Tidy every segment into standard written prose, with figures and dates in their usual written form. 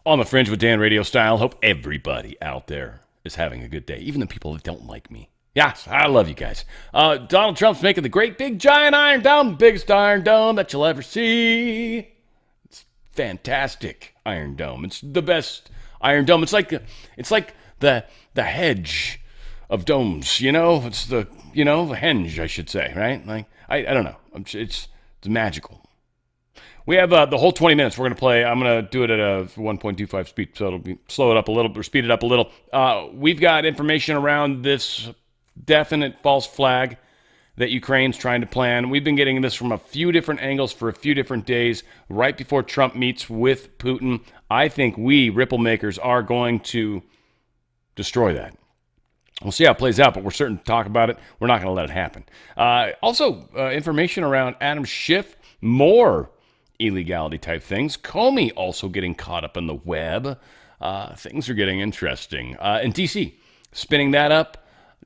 On the Fringe with Dan RadioStyle. Hope everybody out there is having a good day, even the people that don't like me. Yes, I love you guys. Donald Trump's making the great big giant Iron Dome, the biggest Iron Dome that you'll ever see. It's fantastic Iron Dome. It's the best Iron Dome. It's like the hedge of domes. It's the henge, I should say, right? Like I don't know. It's magical. We have the whole 20 minutes we're going to play. I'm going to do it at a 1.25 speed, so it'll be slow it up a little or speed it up a little. We've got information around this definite false flag that Ukraine's trying to plan. We've been getting this from a few different angles for a few different days right before Trump meets with Putin. I think we, ripple makers, are going to destroy that. We'll see how it plays out, but we're certain to talk about it. We're not going to let it happen. Also, information around Adam Schiff, more illegality type things. Comey also getting caught up in the web. Things are getting interesting. In D.C., spinning that up.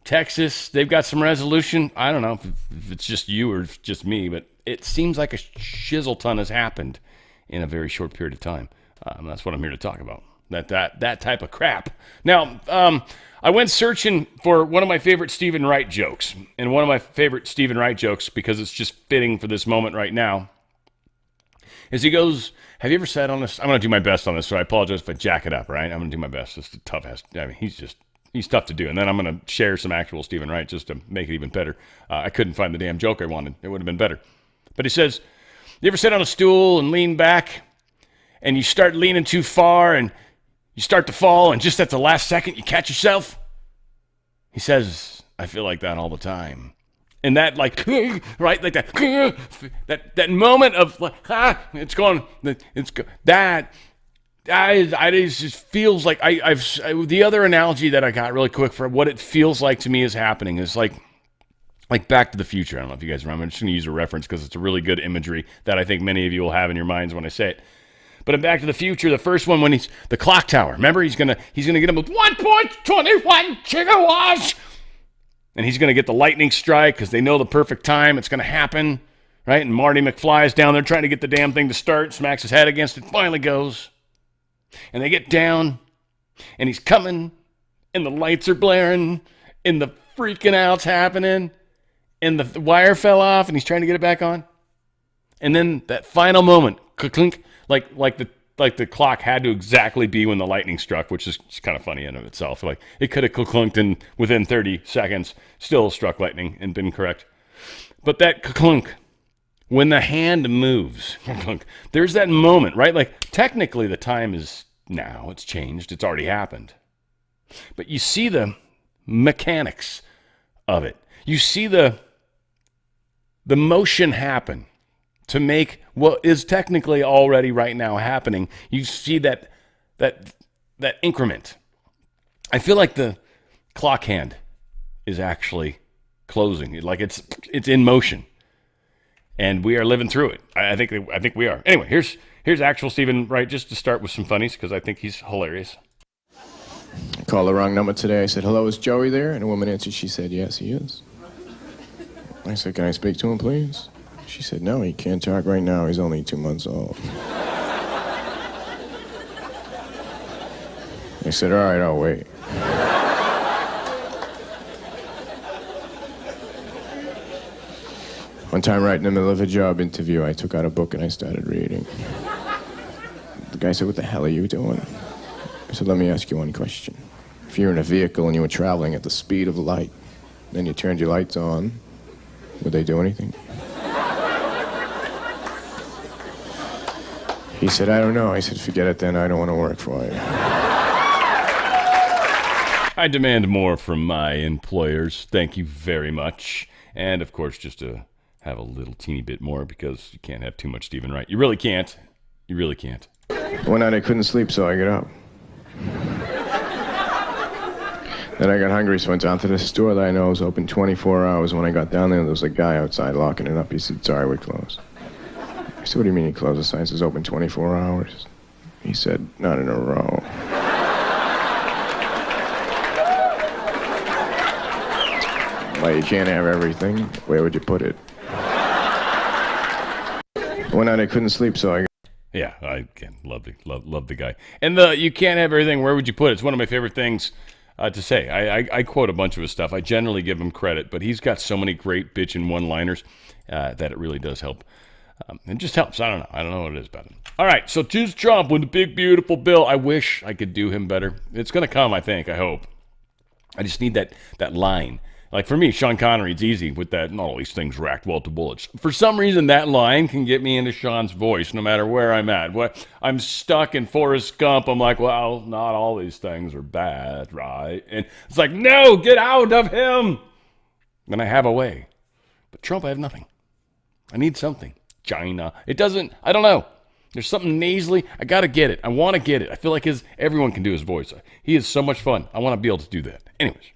Texas, they've got some resolution. I don't know if it's just you or if it's just me, but it seems like a shizzle ton has happened in a very short period of time. That's what I'm here to talk about. That type of crap. Now, I went searching for one of my favorite Stephen Wright jokes. And one of my favorite Stephen Wright jokes, because it's just fitting for this moment right now, is he goes, have you ever sat on this? I'm going to do my best on this, so I apologize if I jack it up, right? I'm going to do my best. It's a tough ass. I mean, he's tough to do. And then I'm going to share some actual Stephen Wright just to make it even better. I couldn't find the damn joke I wanted. It would have been better. But he says, you ever sit on a stool and lean back and you start leaning too far and you start to fall and just at the last second you catch yourself? He says, I feel like that all the time. And that, like, right, like that moment of, like, it's going, that it just feels like the other analogy that I got really quick for what it feels like to me is happening is like Back to the Future. I don't know if you guys remember. I'm just going to use a reference because it's a really good imagery that I think many of you will have in your minds when I say it. But in Back to the Future, the first one when he's the clock tower. Remember, he's gonna get him with 1.21 gigawatts. And he's going to get the lightning strike because they know the perfect time it's going to happen, right? And Marty McFly is down there trying to get the damn thing to start, smacks his head against it, finally goes. And they get down, and he's coming, and the lights are blaring, and the freaking out's happening, and the wire fell off, and he's trying to get it back on. And then that final moment, clink, like the clock had to exactly be when the lightning struck, which is kind of funny in of itself. Like it could have clunked in within 30 seconds, still struck lightning and been correct. But that clunk, when the hand moves, there's that moment, right? Like technically the time is now, it's changed, it's already happened. But you see the mechanics of it. You see the motion happen to make what is technically already right now happening. You see that increment. I feel like the clock hand is actually closing, like it's in motion, and we are living through it. I think we are. Anyway, here's actual Stephen Wright, just to start with some funnies because I think he's hilarious. I called the wrong number today. I said, hello, is Joey there? And a woman answered. She said, yes, he is. I said, can I speak to him, please? She said, no, he can't talk right now. He's only 2 months old. I said, all right, I'll wait. One time, right in the middle of a job interview, I took out a book and I started reading. The guy said, what the hell are you doing? I said, let me ask you one question. If you're in a vehicle and you were traveling at the speed of light, then you turned your lights on, would they do anything? He said, I don't know. I said, forget it then. I don't want to work for you. I demand more from my employers. Thank you very much. And, of course, just to have a little teeny bit more because you can't have too much Stephen Wright. You really can't. You really can't. One night I couldn't sleep, so I got up. Then I got hungry, so I went down to the store that I know was open 24 hours. When I got down there was a guy outside locking it up. He said, sorry, we're closed. I said, what do you mean you closed? The sign says open 24 hours. He said, not in a row. Well, you can't have everything. Where would you put it? One night I couldn't sleep, so I... Yeah, I can love the guy. And you can't have everything. Where would you put it? It's one of my favorite things to say. I quote a bunch of his stuff. I generally give him credit, but he's got so many great bitchin' one-liners that it really does help. It just helps. I don't know what it is about him. All right, so choose Trump with the big, beautiful bill. I wish I could do him better. It's going to come, I think. I hope. I just need that line. Like for me, Sean Connery, it's easy with that. Not all these things racked well to bullets. For some reason, that line can get me into Sean's voice, no matter where I'm at. I'm stuck in Forrest Gump. I'm like, well, not all these things are bad, right? And it's like, no, get out of him. Then I have a way. But Trump, I have nothing. I need something. China. It doesn't. I don't know. There's something nasally. I got to get it. I want to get it. I feel like everyone can do his voice. He is so much fun. I want to be able to do that. Anyways.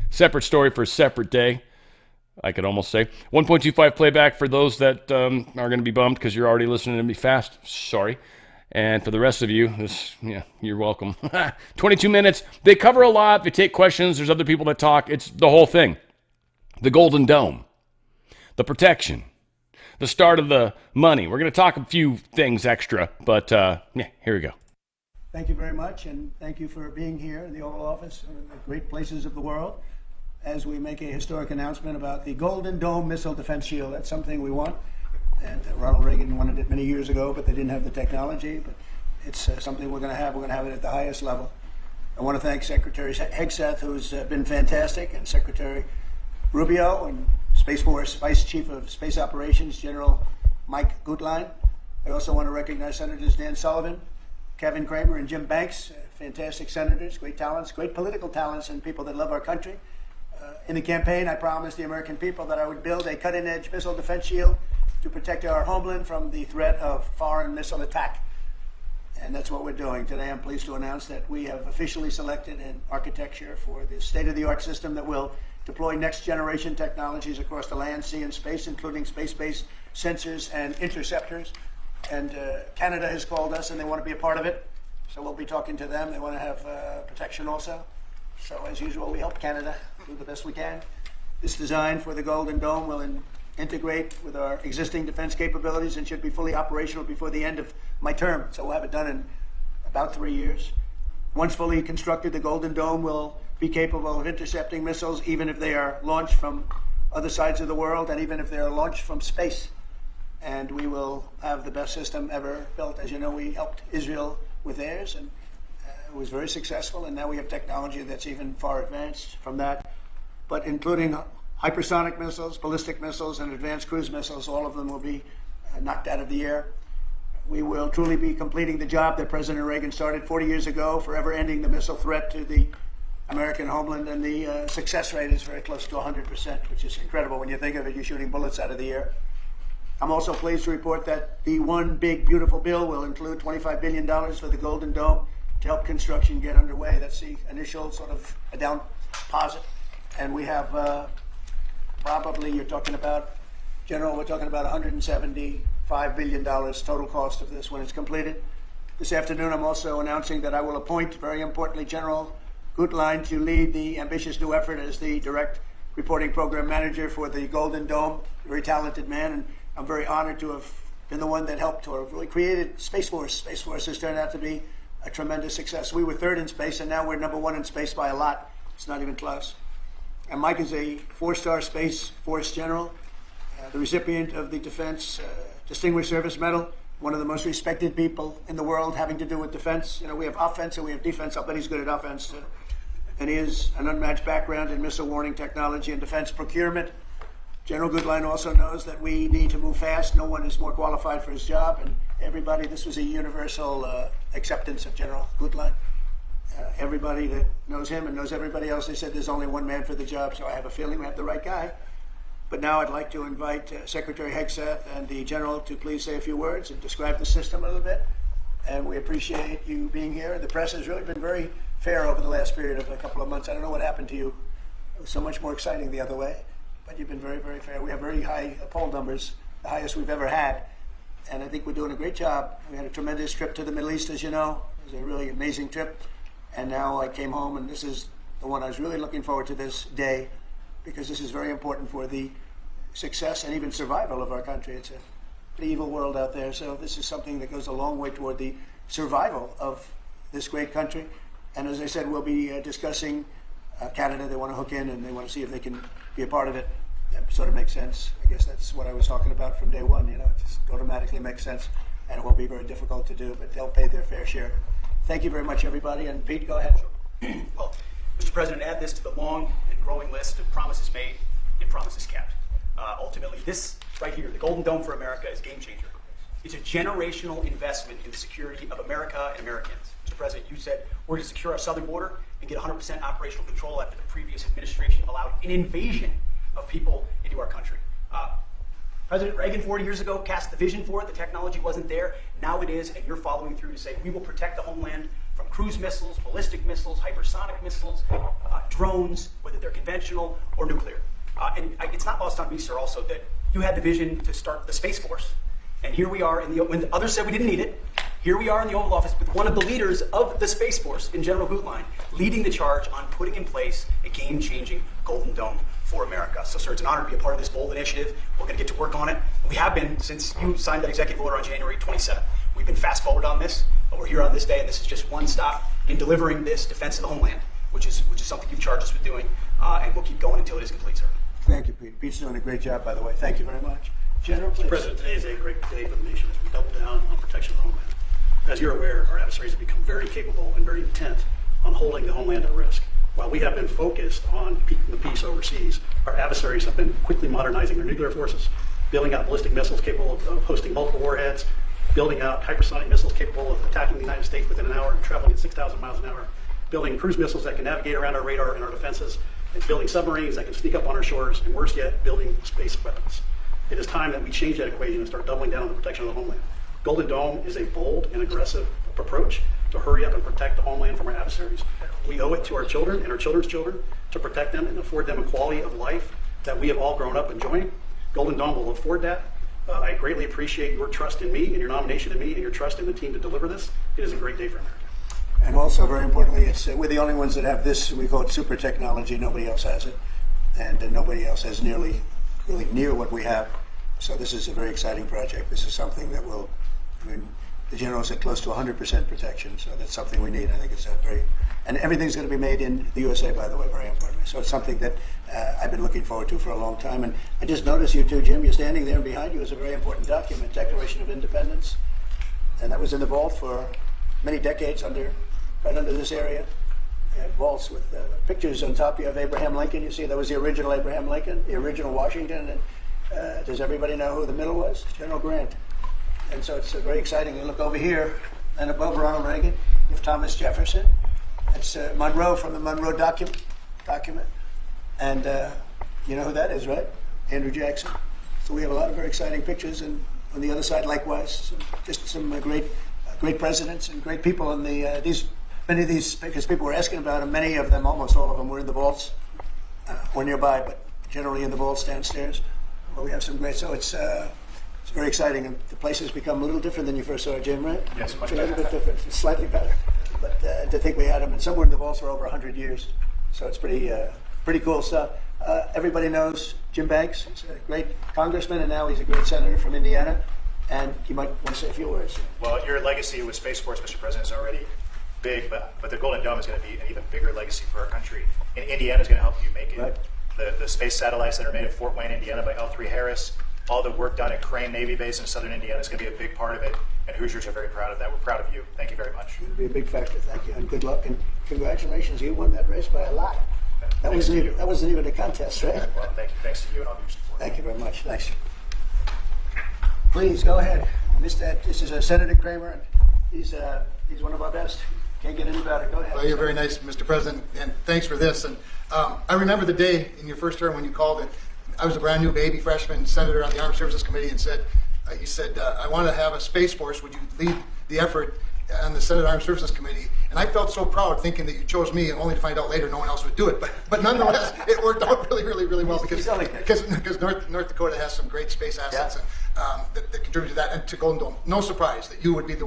Separate story for a separate day, I could almost say. 1.25 playback for those that are going to be bummed because you're already listening to me fast. Sorry. And for the rest of you, you're welcome. 22 minutes. They cover a lot. They take questions. There's other people that talk. It's the whole thing. The Golden Dome. The protection. The start of the money. We're going to talk a few things extra, but here we go. Thank you very much, and thank you for being here in the Oval Office, one of the great places of the world, as we make a historic announcement about the Golden Dome Missile Defense Shield. That's something we want, and Ronald Reagan wanted it many years ago, but they didn't have the technology. But it's something we're going to have. We're going to have it at the highest level. I want to thank Secretary Hegseth, who's been fantastic, and Secretary Rubio, and Space Force Vice Chief of Space Operations, General Mike Gutlein. I also want to recognize Senators Dan Sullivan, Kevin Cramer, and Jim Banks, fantastic senators, great talents, great political talents, and people that love our country. In the campaign, I promised the American people that I would build a cutting-edge missile defense shield to protect our homeland from the threat of foreign missile attack. And that's what we're doing. Today, I'm pleased to announce that we have officially selected an architecture for the state-of-the-art system that will deploy next-generation technologies across the land, sea, and space, including space-based sensors and interceptors. And Canada has called us, and they want to be a part of it. So we'll be talking to them. They want to have protection also. So as usual, we help Canada do the best we can. This design for the Golden Dome will integrate with our existing defense capabilities and should be fully operational before the end of my term. So we'll have it done in about 3 years. Once fully constructed, the Golden Dome will be capable of intercepting missiles even if they are launched from other sides of the world and even if they are launched from space. And we will have the best system ever built. As you know, we helped Israel with theirs, and it was very successful. And now we have technology that's even far advanced from that. But including hypersonic missiles, ballistic missiles, and advanced cruise missiles, all of them will be knocked out of the air. We will truly be completing the job that President Reagan started 40 years ago, forever ending the missile threat to the American homeland. And the success rate is very close to 100%, which is incredible when you think of it. You're shooting bullets out of the air. I'm also pleased to report that the one big, beautiful bill will include $25 billion for the Golden Dome to help construction get underway. That's the initial sort of a down deposit. And we have probably, you're talking about, General, we're talking about $175 billion total cost of this when it's completed. This afternoon, I'm also announcing that I will appoint, very importantly, General Gutlein to lead the ambitious new effort as the direct reporting program manager for the Golden Dome. Very talented man, and I'm very honored to have been the one that helped to have really created Space Force. Space Force has turned out to be a tremendous success. We were third in space, and now we're number one in space by a lot. It's not even close. And Mike is a 4-star Space Force general, the recipient of the Defense Distinguished Service Medal, one of the most respected people in the world having to do with defense. You know, we have offense and we have defense. I'll bet he's good at offense. And he has an unmatched background in missile warning technology and defense procurement. General Gutlein also knows that we need to move fast. No one is more qualified for his job. And everybody, this was a universal acceptance of General Gutlein. Everybody that knows him and knows everybody else, they said there's only one man for the job. So I have a feeling we have the right guy. But now I'd like to invite Secretary Hegseth and the General to please say a few words and describe the system a little bit. And we appreciate you being here. The press has really been very fair over the last period of a couple of months. I don't know what happened to you. It was so much more exciting the other way. But you've been very, very fair. We have very high poll numbers, the highest we've ever had. And I think we're doing a great job. We had a tremendous trip to the Middle East, as you know. It was a really amazing trip. And now I came home, and this is the one I was really looking forward to this day, because this is very important for the success and even survival of our country. It's a pretty evil world out there. So this is something that goes a long way toward the survival of this great country. And as I said, we'll be discussing Canada. They want to hook in and they want to see if they can be a part of it. That sort of makes sense. I guess that's what I was talking about from day one. You know, it just automatically makes sense, and it won't be very difficult to do, but they'll pay their fair share. Thank you very much, everybody. And Pete, go ahead. Well, Mr. President, add this to the long and growing list of promises made and promises kept. Ultimately, this right here, the Golden Dome for America, is a game changer. It's a generational investment in the security of America and Americans. Mr. President, you said we're going to secure our southern border and get 100% operational control after the previous administration allowed an invasion of people into our country. President Reagan 40 years ago cast the vision for it. The technology wasn't there. Now it is, and you're following through to say we will protect the homeland from cruise missiles, ballistic missiles, hypersonic missiles, drones, whether they're conventional or nuclear. It's not lost on me, sir, also that you had the vision to start the Space Force. And here we are, when the others said we didn't need it, here we are in the Oval Office with one of the leaders of the Space Force, in General Gutlein, leading the charge on putting in place a game-changing Golden Dome for America. So, sir, it's an honor to be a part of this bold initiative. We're going to get to work on it. We have been since you signed that executive order on January 27th. We've been fast forward on this, but we're here on this day, and this is just one stop in delivering this defense of the homeland, which is something you've charged us with doing, and we'll keep going until it is complete, sir. Thank you, Pete. Pete's doing a great job, by the way. Thank you very much. General, please. Mr. President, today is a great day for the nation as we double down on protection of the homeland. As you're aware, our adversaries have become very capable and very intent on holding the homeland at risk. While we have been focused on keeping the peace overseas, our adversaries have been quickly modernizing their nuclear forces, building out ballistic missiles capable of hosting multiple warheads, building out hypersonic missiles capable of attacking the United States within an hour and traveling at 6,000 miles an hour, building cruise missiles that can navigate around our radar and our defenses, and building submarines that can sneak up on our shores, and worse yet, building space weapons. It is time that we change that equation and start doubling down on the protection of the homeland. Golden Dome is a bold and aggressive approach to hurry up and protect the homeland from our adversaries. We owe it to our children and our children's children to protect them and afford them a quality of life that we have all grown up enjoying. Golden Dome will afford that. I greatly appreciate your trust in me and your nomination in me and your trust in the team to deliver this. It is a great day for America. And also, very importantly, we're the only ones that have this. We call it super technology. Nobody else has it, and nobody else has really near what we have. So this is a very exciting project. This is something that will, the general said close to 100% protection, so that's something we need. I think it's and everything's going to be made in the USA, by the way, very importantly. So it's something that I've been looking forward to for a long time. And I just noticed you too, Jim, you're standing there, and behind you is a very important document, Declaration of Independence. And that was in the vault for many decades right under this area. Vaults with pictures on top. You have Abraham Lincoln. You see that was the original Abraham Lincoln, the original Washington. And does everybody know who the middle was? General Grant. And so it's very exciting. You look over here, and above Ronald Reagan, you have Thomas Jefferson. It's Monroe from the Monroe document. And you know who that is, right? Andrew Jackson. So we have a lot of very exciting pictures. And on the other side, likewise, some great presidents and great people. And many of these, because people were asking about them, many of them, almost all of them, were in the vaults or nearby, but generally in the vaults downstairs. Well, we have some great, so it's very exciting, and the place has become a little different than you first saw it, Jim, right? Yes, much It's a little better. bit different. It's slightly better. But to think we had them, and somewhere in the vaults for over 100 years. So it's pretty cool stuff. Everybody knows Jim Banks. He's a great congressman, and now he's a great senator from Indiana. And you might want to say a few words. Well, your legacy with Space Force, Mr. President, is already big, but the Golden Dome is going to be an even bigger legacy for our country. And Indiana is going to help you make it. Right. The space satellites that are made at Fort Wayne, Indiana by L3 Harris, all the work done at Crane Navy Base in southern Indiana is going to be a big part of it. And Hoosiers are very proud of that. We're proud of you. Thank you very much. It'll be a big factor. Thank you, and good luck, and congratulations. You won that race by a lot. That Thanks to you. that wasn't even a contest, right? Well, thank you. Thanks to you and all your support. Thank you very much. Thanks. Please go ahead. This is Senator Kramer, and he's one of our best. Can't get any better. Go ahead. Well, you're very nice, Mr. President, and thanks for this. And I remember the day in your first term when you called it. I was a brand new baby freshman senator on the Armed Services Committee, and you said, I want to have a Space Force. Would you lead the effort on the Senate Armed Services Committee? And I felt so proud thinking that you chose me, only to find out later no one else would do it. But nonetheless, it worked out really well because North Dakota has some great space assets that contribute to that and to Golden Dome. No surprise that you would be the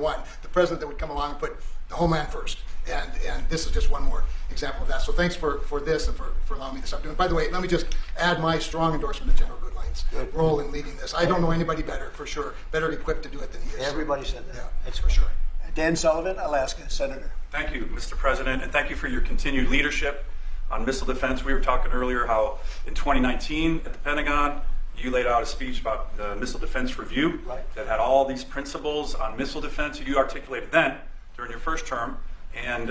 president that would come along and put the homeland first. And this is just one more example of that. So thanks for this and for allowing me to start doing it. By the way, let me just add my strong endorsement to General Gutlein. role in leading this. I don't know anybody better, for sure, better equipped to do it than he is. Everybody said that. Yeah, That's for sure. Dan Sullivan, Alaska, Senator. Thank you, Mr. President, and thank you for your continued leadership on missile defense. We were talking earlier how in 2019 at the Pentagon, you laid out a speech about the Missile Defense Review that had all these principles on missile defense you articulated then during your first term, and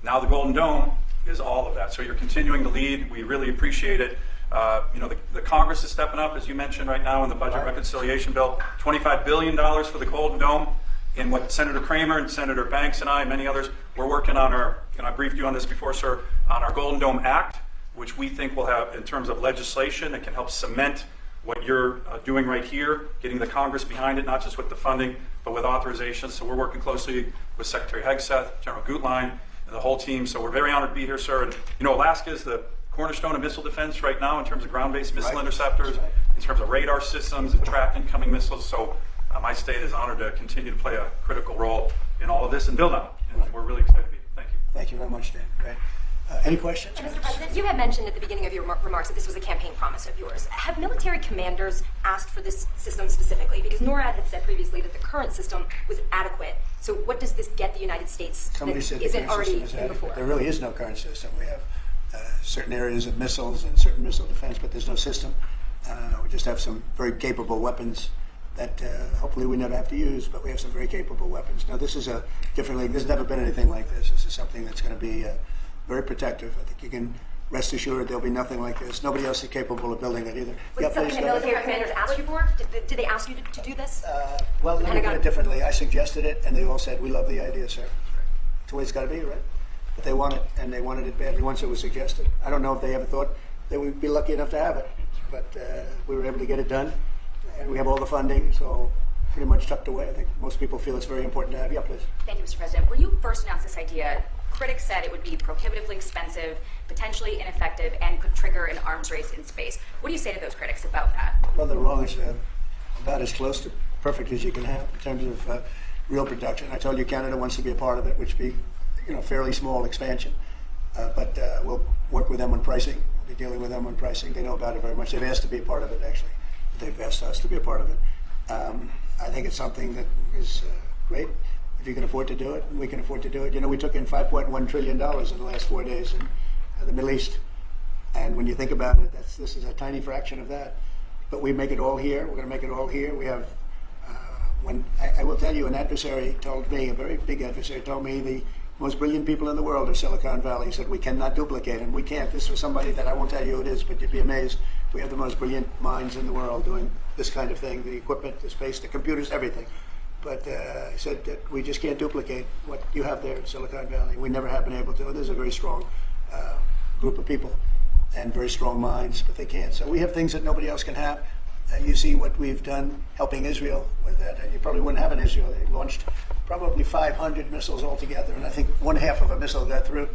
now the Golden Dome is all of that. So you're continuing to lead. We really appreciate it. The Congress is stepping up, as you mentioned right now in the budget reconciliation bill, $25 billion for the Golden Dome. And what Senator Kramer and Senator Banks and I and many others, we're working on and I briefed you on this before, sir, on our Golden Dome Act, which we think will have, in terms of legislation, that can help cement what you're doing right here, getting the Congress behind it, not just with the funding, but with authorization. So we're working closely with Secretary Hegseth, General Gutlein, and the whole team. So we're very honored to be here, sir. And Alaska is the cornerstone of missile defense right now in terms of ground-based missile interceptors, in terms of radar systems and track incoming missiles. So my state is honored to continue to play a critical role in all of this and build on it. And we're really excited to be here. Thank you. Thank you very much, Dan. Great. Any questions? Mr. President, you had mentioned at the beginning of your remarks that this was a campaign promise of yours. Have military commanders asked for this system specifically? Because NORAD had said previously that the current system was adequate. So what does this get the United States Somebody that said isn't the current already system is in before? adequate. There really is no current system. We have certain areas of missiles and certain missile defense, but there's no system. We just have some very capable weapons that hopefully we never have to use, but we have some very capable weapons. Now, this is a different league. There's never been anything like this. This is something that's going to be very protective. I think you can rest assured there'll be nothing like this. Nobody else is capable of building it either. Was it something the military commanders asked you for? Did they ask you to do this? Well, let me put it differently. I suggested it, and they all said, "We love the idea, sir." It's the way it's got to be, right? But they want it, and they wanted it badly once it was suggested. I don't know if they ever thought they would be lucky enough to have it, but we were able to get it done, and we have all the funding, so pretty much tucked away. I think most people feel it's very important to have. Yeah, please. Thank you, Mr. President. When you first announced this idea, critics said it would be prohibitively expensive, potentially ineffective, and could trigger an arms race in space. What do you say to those critics about that? Well, they're wrong. It's about as close to perfect as you can have in terms of real production. I told you Canada wants to be a part of it, which would be fairly small expansion. But we'll work with them on pricing. We'll be dealing with them on pricing. They know about it very much. They've asked to be a part of it, actually. They've asked us to be a part of it. I think it's something that is great. If you can afford to do it, and we can afford to do it. We took in $5.1 trillion in the last 4 days in the Middle East. And when you think about it, this is a tiny fraction of that. But we make it all here. We're going to make it all here. We have, I will tell you, an adversary told me, a very big adversary told me the most brilliant people in the world are Silicon Valley. He said, we cannot duplicate, and we can't. This was somebody that I won't tell you who it is, but you'd be amazed. We have the most brilliant minds in the world doing this kind of thing, the equipment, the space, the computers, everything. But I said that we just can't duplicate what you have there in Silicon Valley. We never have been able to. There's a very strong group of people and very strong minds, but they can't. So we have things that nobody else can have. You see what we've done helping Israel with that. You probably wouldn't have in Israel. They launched probably 500 missiles altogether, and I think 1/2 of a missile got through,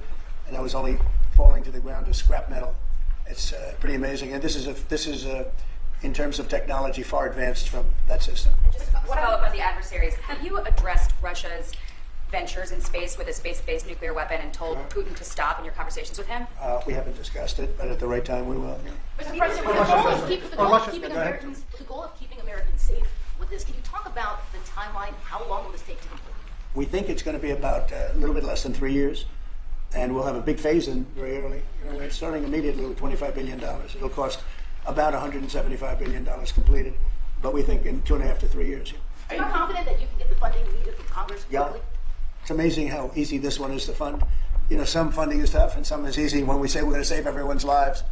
and that was only falling to the ground as scrap metal. It's pretty amazing, and this is in terms of technology, far advanced from that system. Just to follow up on the adversaries, have you addressed Russia's ventures in space with a space-based nuclear weapon and told Putin to stop in your conversations with him? We haven't discussed it, but at the right time we will. Yeah. Mr. President, with the goal of keeping Americans safe with this, can you talk about the timeline? How long will this take to complete? We think it's going to be about a little bit less than 3 years, and we'll have a big phase-in very early. We're starting immediately with $25 billion. It'll cost about $175 billion completed, but we think in 2.5 to 3 years. Are you confident that you can get the funding needed from Congress quickly? Yeah. It's amazing how easy this one is to fund. Some funding is tough and some is easy. When we say we're going to save everyone's lives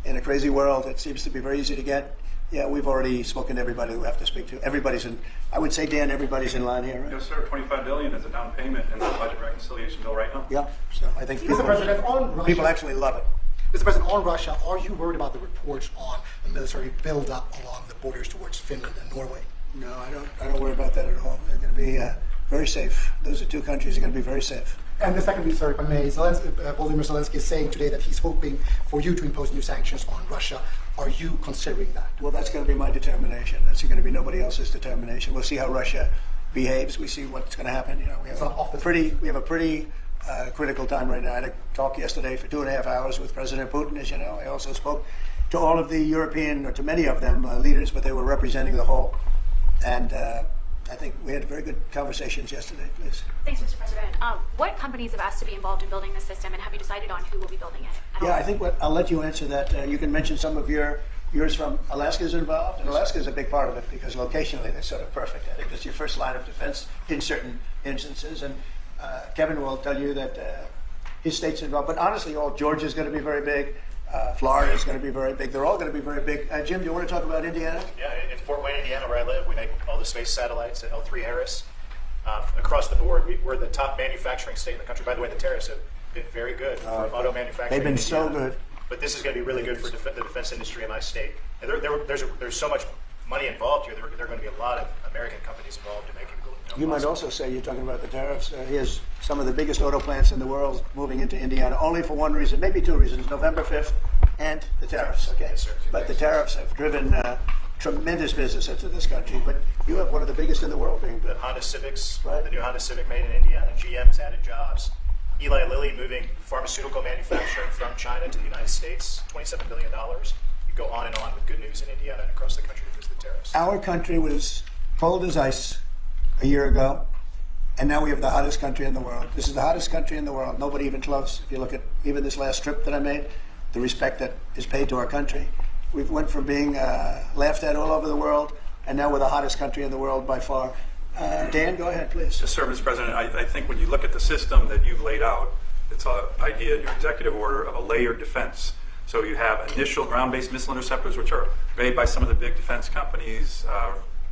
in a crazy world, it seems to be very easy to get. Yeah, we've already spoken to everybody we have to speak to. Everybody's in, I would say, Dan, everybody's in line here, right? Yes, sir. $25 billion is a down payment in the budget reconciliation bill right now. Yeah, so I think Mr. President, on Russia, people actually love it. Mr. President, on Russia, are you worried about the reports on the military buildup along the borders towards Finland and Norway? No, I don't worry about that at all. They're going to be very safe. Those are two countries that are going to be very safe. And secondly, sir, if I may, Volodymyr Zelensky is saying today that he's hoping for you to impose new sanctions on Russia. Are you considering that? Well, that's going to be my determination. That's going to be nobody else's determination. We'll see how Russia behaves. We see what's going to happen. We have a pretty critical time right now. I had a talk yesterday for 2.5 hours with President Putin, as you know. I also spoke to to all of the European, or to many of them, leaders, but they were representing the whole. And I think we had very good conversations yesterday. Please. Thanks, Mr. President. What companies have asked to be involved in building the system, and have you decided on who will be building it? Yeah, I think I'll let you answer that. You can mention some of yours from Alaska's involved, and Alaska is a big part of it because locationally they're sort of perfect. I think it's your first line of defense in certain instances, and Kevin will tell you that his state's involved. But honestly, Georgia's going to be very big. Florida is going to be very big. They're all going to be very big. Jim, do you want to talk about Indiana? Yeah, in Fort Wayne, Indiana, where I live, we make all the space satellites at L3 Harris. Across the board, we're the top manufacturing state in the country. By the way, the tariffs have been very good for auto manufacturing. They've been in so Indiana. good. But this is going to be really good for the defense industry in my state. And there's so much money involved here. There are going to be a lot of American companies involved in making it. You might also say, you're talking about the tariffs. Here's some of the biggest auto plants in the world moving into Indiana, only for one reason, maybe two reasons: November 5th and the tariffs. Okay, yes, sir. But the tariffs have driven tremendous business into this country. But you have one of the biggest in the world being built. The Honda Civics, Right. the new Honda Civic made in Indiana. GM has added jobs. Eli Lilly moving pharmaceutical manufacturing from China to the United States, $27 billion. You go on and on with good news in Indiana and across the country because of the tariffs. Our country was cold as ice a year ago, and now we have the hottest country in the world. This is the hottest country in the world. Nobody even close. If you look at even this last trip that I made, the respect that is paid to our country. We've went from being laughed at all over the world, and now we're the hottest country in the world by far. Dan, go ahead, please. Yes, sir, Mr. President. I think when you look at the system that you've laid out, it's an idea in your executive order of a layered defense. So you have initial ground-based missile interceptors, which are made by some of the big defense companies,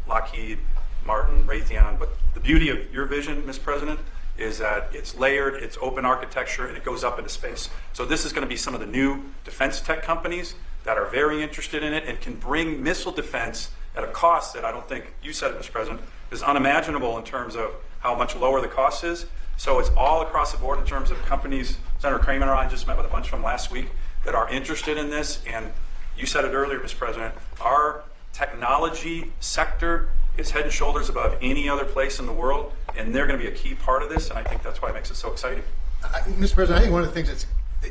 Lockheed Martin, Raytheon. But the beauty of your vision, Mr. President, is that it's layered, it's open architecture, and it goes up into space. So this is going to be some of the new defense tech companies that are very interested in it and can bring missile defense at a cost that I don't think, you said it, Mr. President, is unimaginable in terms of how much lower the cost is. So it's all across the board in terms of companies. Senator Kramer and I just met with a bunch from last week that are interested in this. And you said it earlier, Mr. President, our technology sector is head and shoulders above any other place in the world, and they're going to be a key part of this, and I think that's why it makes it so exciting. Mr. President, I think one of the things that's,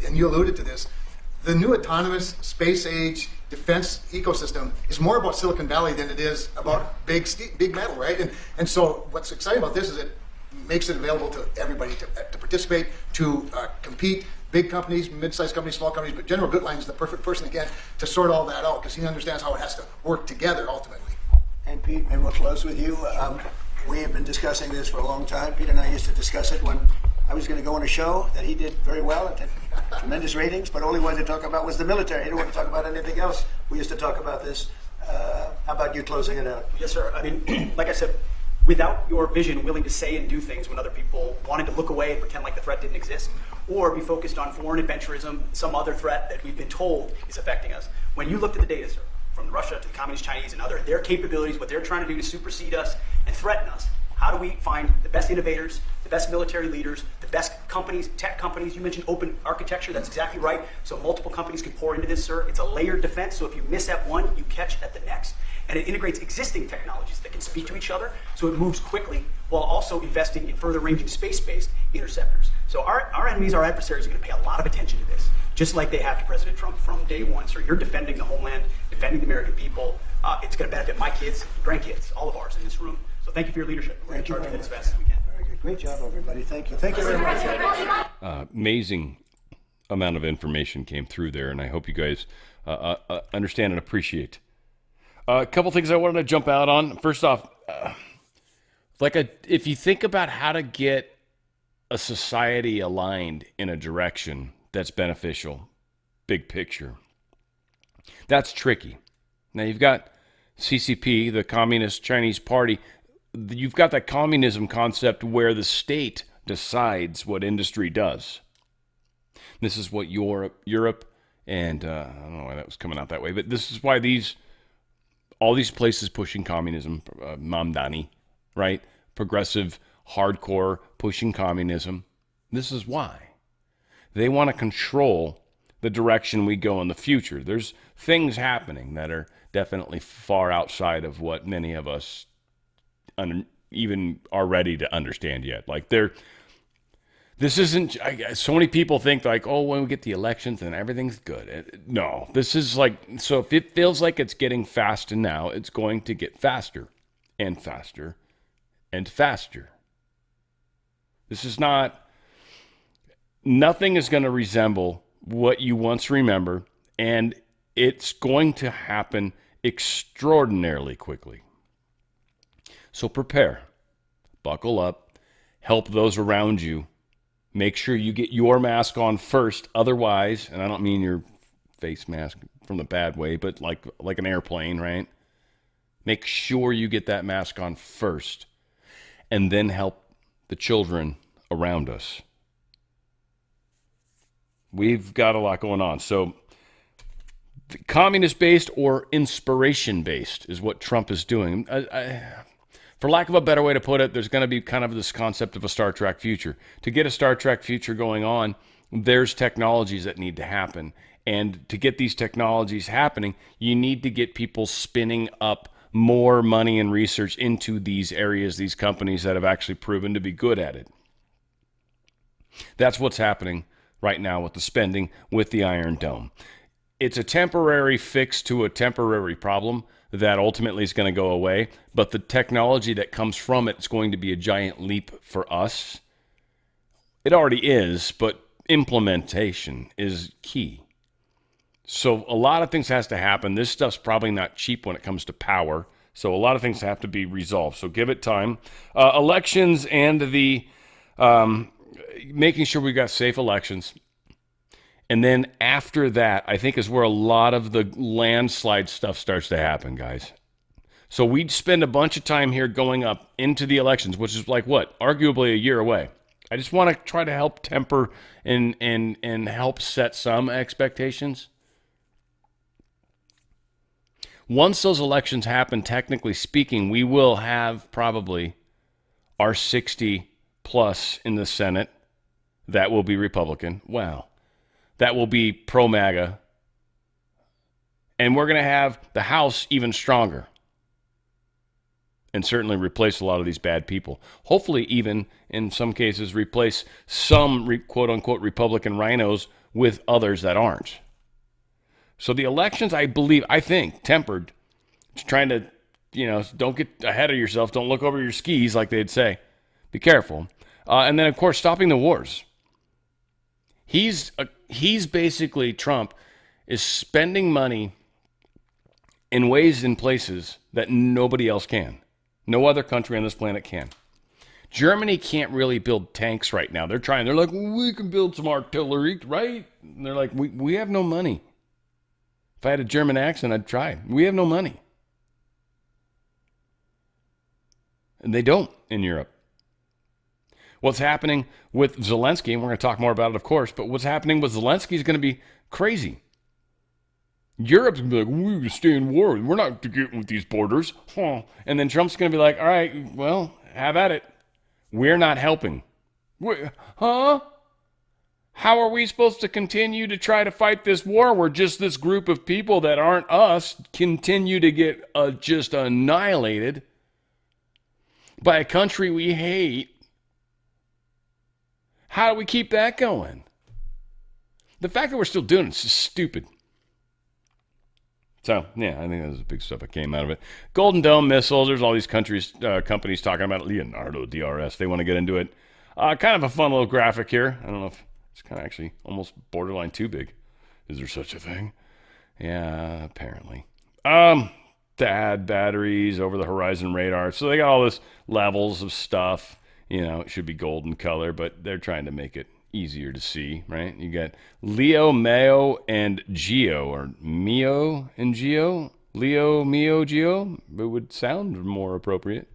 and you alluded to this, the new autonomous space age defense ecosystem is more about Silicon Valley than it is about big metal, right? And so what's exciting about this is it makes it available to everybody to participate, to compete. Big companies, mid-sized companies, small companies, but General Gutlein is the perfect person, again, to sort all that out because he understands how it has to work together ultimately. And Pete, maybe we'll close with you. We have been discussing this for a long time. Pete and I used to discuss it when I was going to go on a show that he did very well and had tremendous ratings, but all he wanted to talk about was the military. He didn't want to talk about anything else. We used to talk about this. How about you closing it out? Yes, sir. I mean, like I said, without your vision, willing to say and do things when other people wanted to look away and pretend like the threat didn't exist, or be focused on foreign adventurism, some other threat that we've been told is affecting us. When you looked at the data, sir, from Russia to the Communist Chinese and their capabilities, what they're trying to do to supersede us and threaten us, how do we find the best innovators, the best military leaders, the best companies, tech companies? You mentioned open architecture. That's exactly right. So multiple companies can pour into this, sir. It's a layered defense. So if you miss at one, you catch at the next. And it integrates existing technologies that can speak to each other. So it moves quickly while also investing in further ranging space-based interceptors. So our enemies, our adversaries are going to pay a lot of attention to this, just like they have to President Trump from day one. Sir, you're defending the homeland, defending the American people. It's going to benefit my kids, grandkids, all of ours in this room. So thank you for your leadership. We're going to charge it as fast as we can. Very good. Great job, everybody. Thank you. Thank you very much. Amazing amount of information came through there, and I hope you guys understand and appreciate. A couple things I wanted to jump out on. First off, if you think about how to get a society aligned in a direction that's beneficial, big picture, that's tricky. Now you've got CCP, the Communist Chinese Party. You've got that communism concept where the state decides what industry does. This is what Europe, and I don't know why that was coming out that way, but this is why all these places pushing communism, Mamdani, right? Progressive, hardcore, pushing communism. This is why. They want to control the direction we go in the future. There's things happening that are definitely far outside of what many of us even are ready to understand yet. Like This isn't, so many people think like, oh, when we get the elections then everything's good. No, this is like, so if it feels like it's getting faster now, it's going to get faster and faster and faster. This is not, nothing is going to resemble what you once remember, and it's going to happen extraordinarily quickly. So prepare, buckle up, help those around you. Make sure you get your mask on first. Otherwise, and I don't mean your face mask from the bad way, but like an airplane, right? Make sure you get that mask on first, and then help the children around us. We've got a lot going on. So communist-based or inspiration-based is what Trump is doing. For lack of a better way to put it, there's going to be kind of this concept of a Star Trek future. To get a Star Trek future going on, there's technologies that need to happen. And to get these technologies happening, you need to get people spinning up more money and research into these areas, these companies that have actually proven to be good at it. That's what's happening right now with the spending with the Iron Dome. It's a temporary fix to a temporary problem that ultimately is going to go away, but the technology that comes from it is going to be a giant leap for us. It already is, but implementation is key. So a lot of things has to happen. This stuff's probably not cheap when it comes to power, so a lot of things have to be resolved. So give it time. Elections and the making sure we got safe elections. And then after that, I think is where a lot of the landslide stuff starts to happen, guys. So we'd spend a bunch of time here going up into the elections, which is like what? Arguably a year away. I just want to try to help temper and help set some expectations. Once those elections happen, technically speaking, we will have probably our 60 plus in the Senate. That will be Republican. Wow. That will be pro-MAGA. And we're going to have the House even stronger. And certainly replace a lot of these bad people. Hopefully even, in some cases, replace some quote-unquote Republican rhinos with others that aren't. So the elections, I think, tempered. Just trying to, don't get ahead of yourself. Don't look over your skis, like they'd say. Be careful. And then, of course, stopping the wars. He's basically, Trump is spending money in ways and places that nobody else can. No other country on this planet can. Germany can't really build tanks right now. They're trying. They're like, we can build some artillery, right? And they're like, we have no money. If I had a German accent, I'd try. We have no money. And they don't in Europe. What's happening with Zelensky, and we're going to talk more about it, of course, but what's happening with Zelensky is going to be crazy. Europe's going to be like, we're going to stay in war. We're not getting with these borders. Huh. And then Trump's going to be like, all right, well, have at it. We're not helping. Huh? How are we supposed to continue to try to fight this war where just this group of people that aren't us continue to get just annihilated by a country we hate? How do we keep that going? The fact that we're still doing it is just stupid. So, yeah, I think that was the big stuff that came out of it. Golden Dome missiles, there's all these companies talking about it. Leonardo DRS, they want to get into it. Kind of a fun little graphic here. I don't know if it's kind of actually almost borderline too big. Is there such a thing? Yeah, apparently. THAAD batteries, over the horizon radar. So they got all this levels of stuff. It should be golden color, but they're trying to make it easier to see, right? You got Leo, Mayo, and Geo, or Mio and Geo. Leo, Mio, Geo. It would sound more appropriate.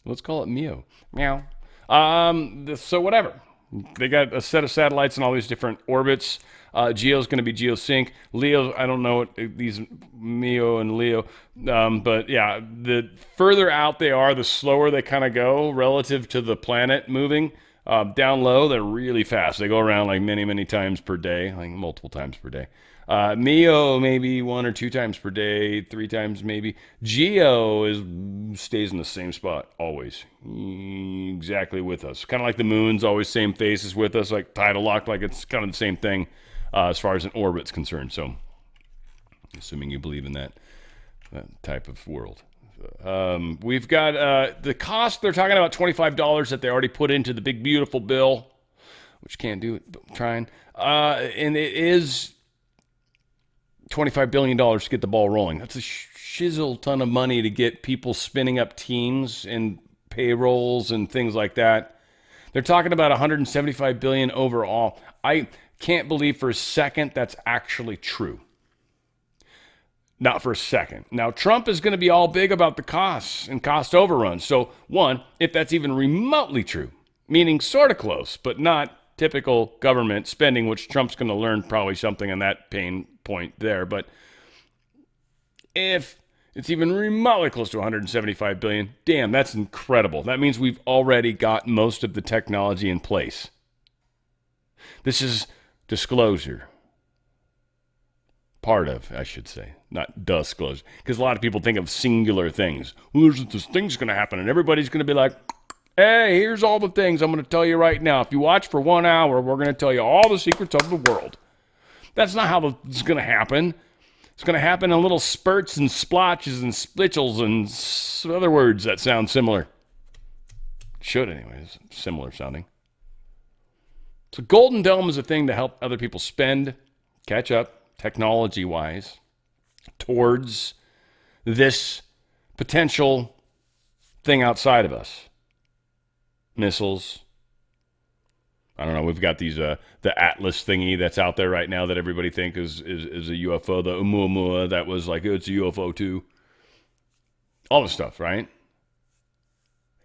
Let's call it Mio. Meow. So whatever. They got a set of satellites in all these different orbits. Geo's going to be GeoSync. Leo, I don't know what these Mio and Leo. But yeah, the further out they are, the slower they kind of go relative to the planet moving. Down low, they're really fast. They go around like many, many times per day, like multiple times per day. Mio maybe 1 or 2 times per day, 3 times maybe. Geo stays in the same spot always, exactly with us. Kind of like the moon's always same faces with us, like tidal locked, like it's kind of the same thing as far as an orbit's concerned. So, assuming you believe in that type of world. We've got the cost. They're talking about $25 that they already put into the big beautiful bill, which can't do it, but I'm trying. And it is $25 billion to get the ball rolling. That's a shizzle ton of money to get people spinning up teams and payrolls and things like that. They're talking about $175 billion overall. I can't believe for a second that's actually true. Not for a second. Now, Trump is going to be all big about the costs and cost overruns. So, one, if that's even remotely true, meaning sort of close, but not typical government spending, which Trump's going to learn probably something on that pain point there. But if it's even remotely close to $175 billion, damn, that's incredible. That means we've already got most of the technology in place. This is disclosure. Part of, I should say, not disclosure. Because a lot of people think of singular things. Well, there's this thing's going to happen, and everybody's going to be like, hey, here's all the things I'm going to tell you right now. If you watch for 1 hour, we're going to tell you all the secrets of the world. That's not how it's going to happen. It's going to happen in little spurts and splotches and splitchels and other words that sound similar. Should anyways, similar sounding. So Golden Dome is a thing to help other people spend, catch up, technology-wise, towards this potential thing outside of us. Missiles. I don't know. We've got these the Atlas thingy that's out there right now that everybody think is a UFO. The Oumuamua that was like, it's a UFO too. All this stuff, right?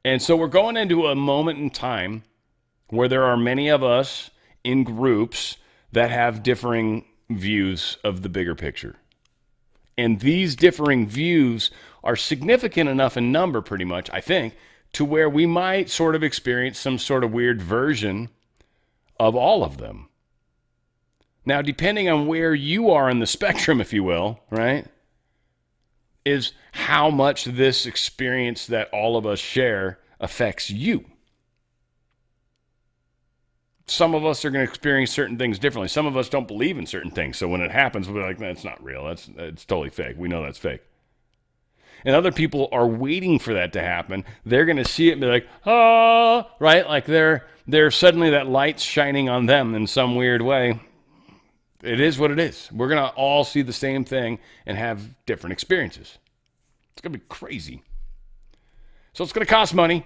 And so we're going into a moment in time where there are many of us in groups that have differing views of the bigger picture. And these differing views are significant enough in number, pretty much, I think, to where we might sort of experience some sort of weird version of all of them. Now, depending on where you are in the spectrum, if you will, right, is how much this experience that all of us share affects you. Some of us are going to experience certain things differently. Some of us don't believe in certain things. So when it happens, we'll be like, that's not real. It's totally fake. We know that's fake. And other people are waiting for that to happen. They're going to see it and be like, ah, right? Like they're suddenly that light's shining on them in some weird way. It is what it is. We're going to all see the same thing and have different experiences. It's going to be crazy. So it's going to cost money.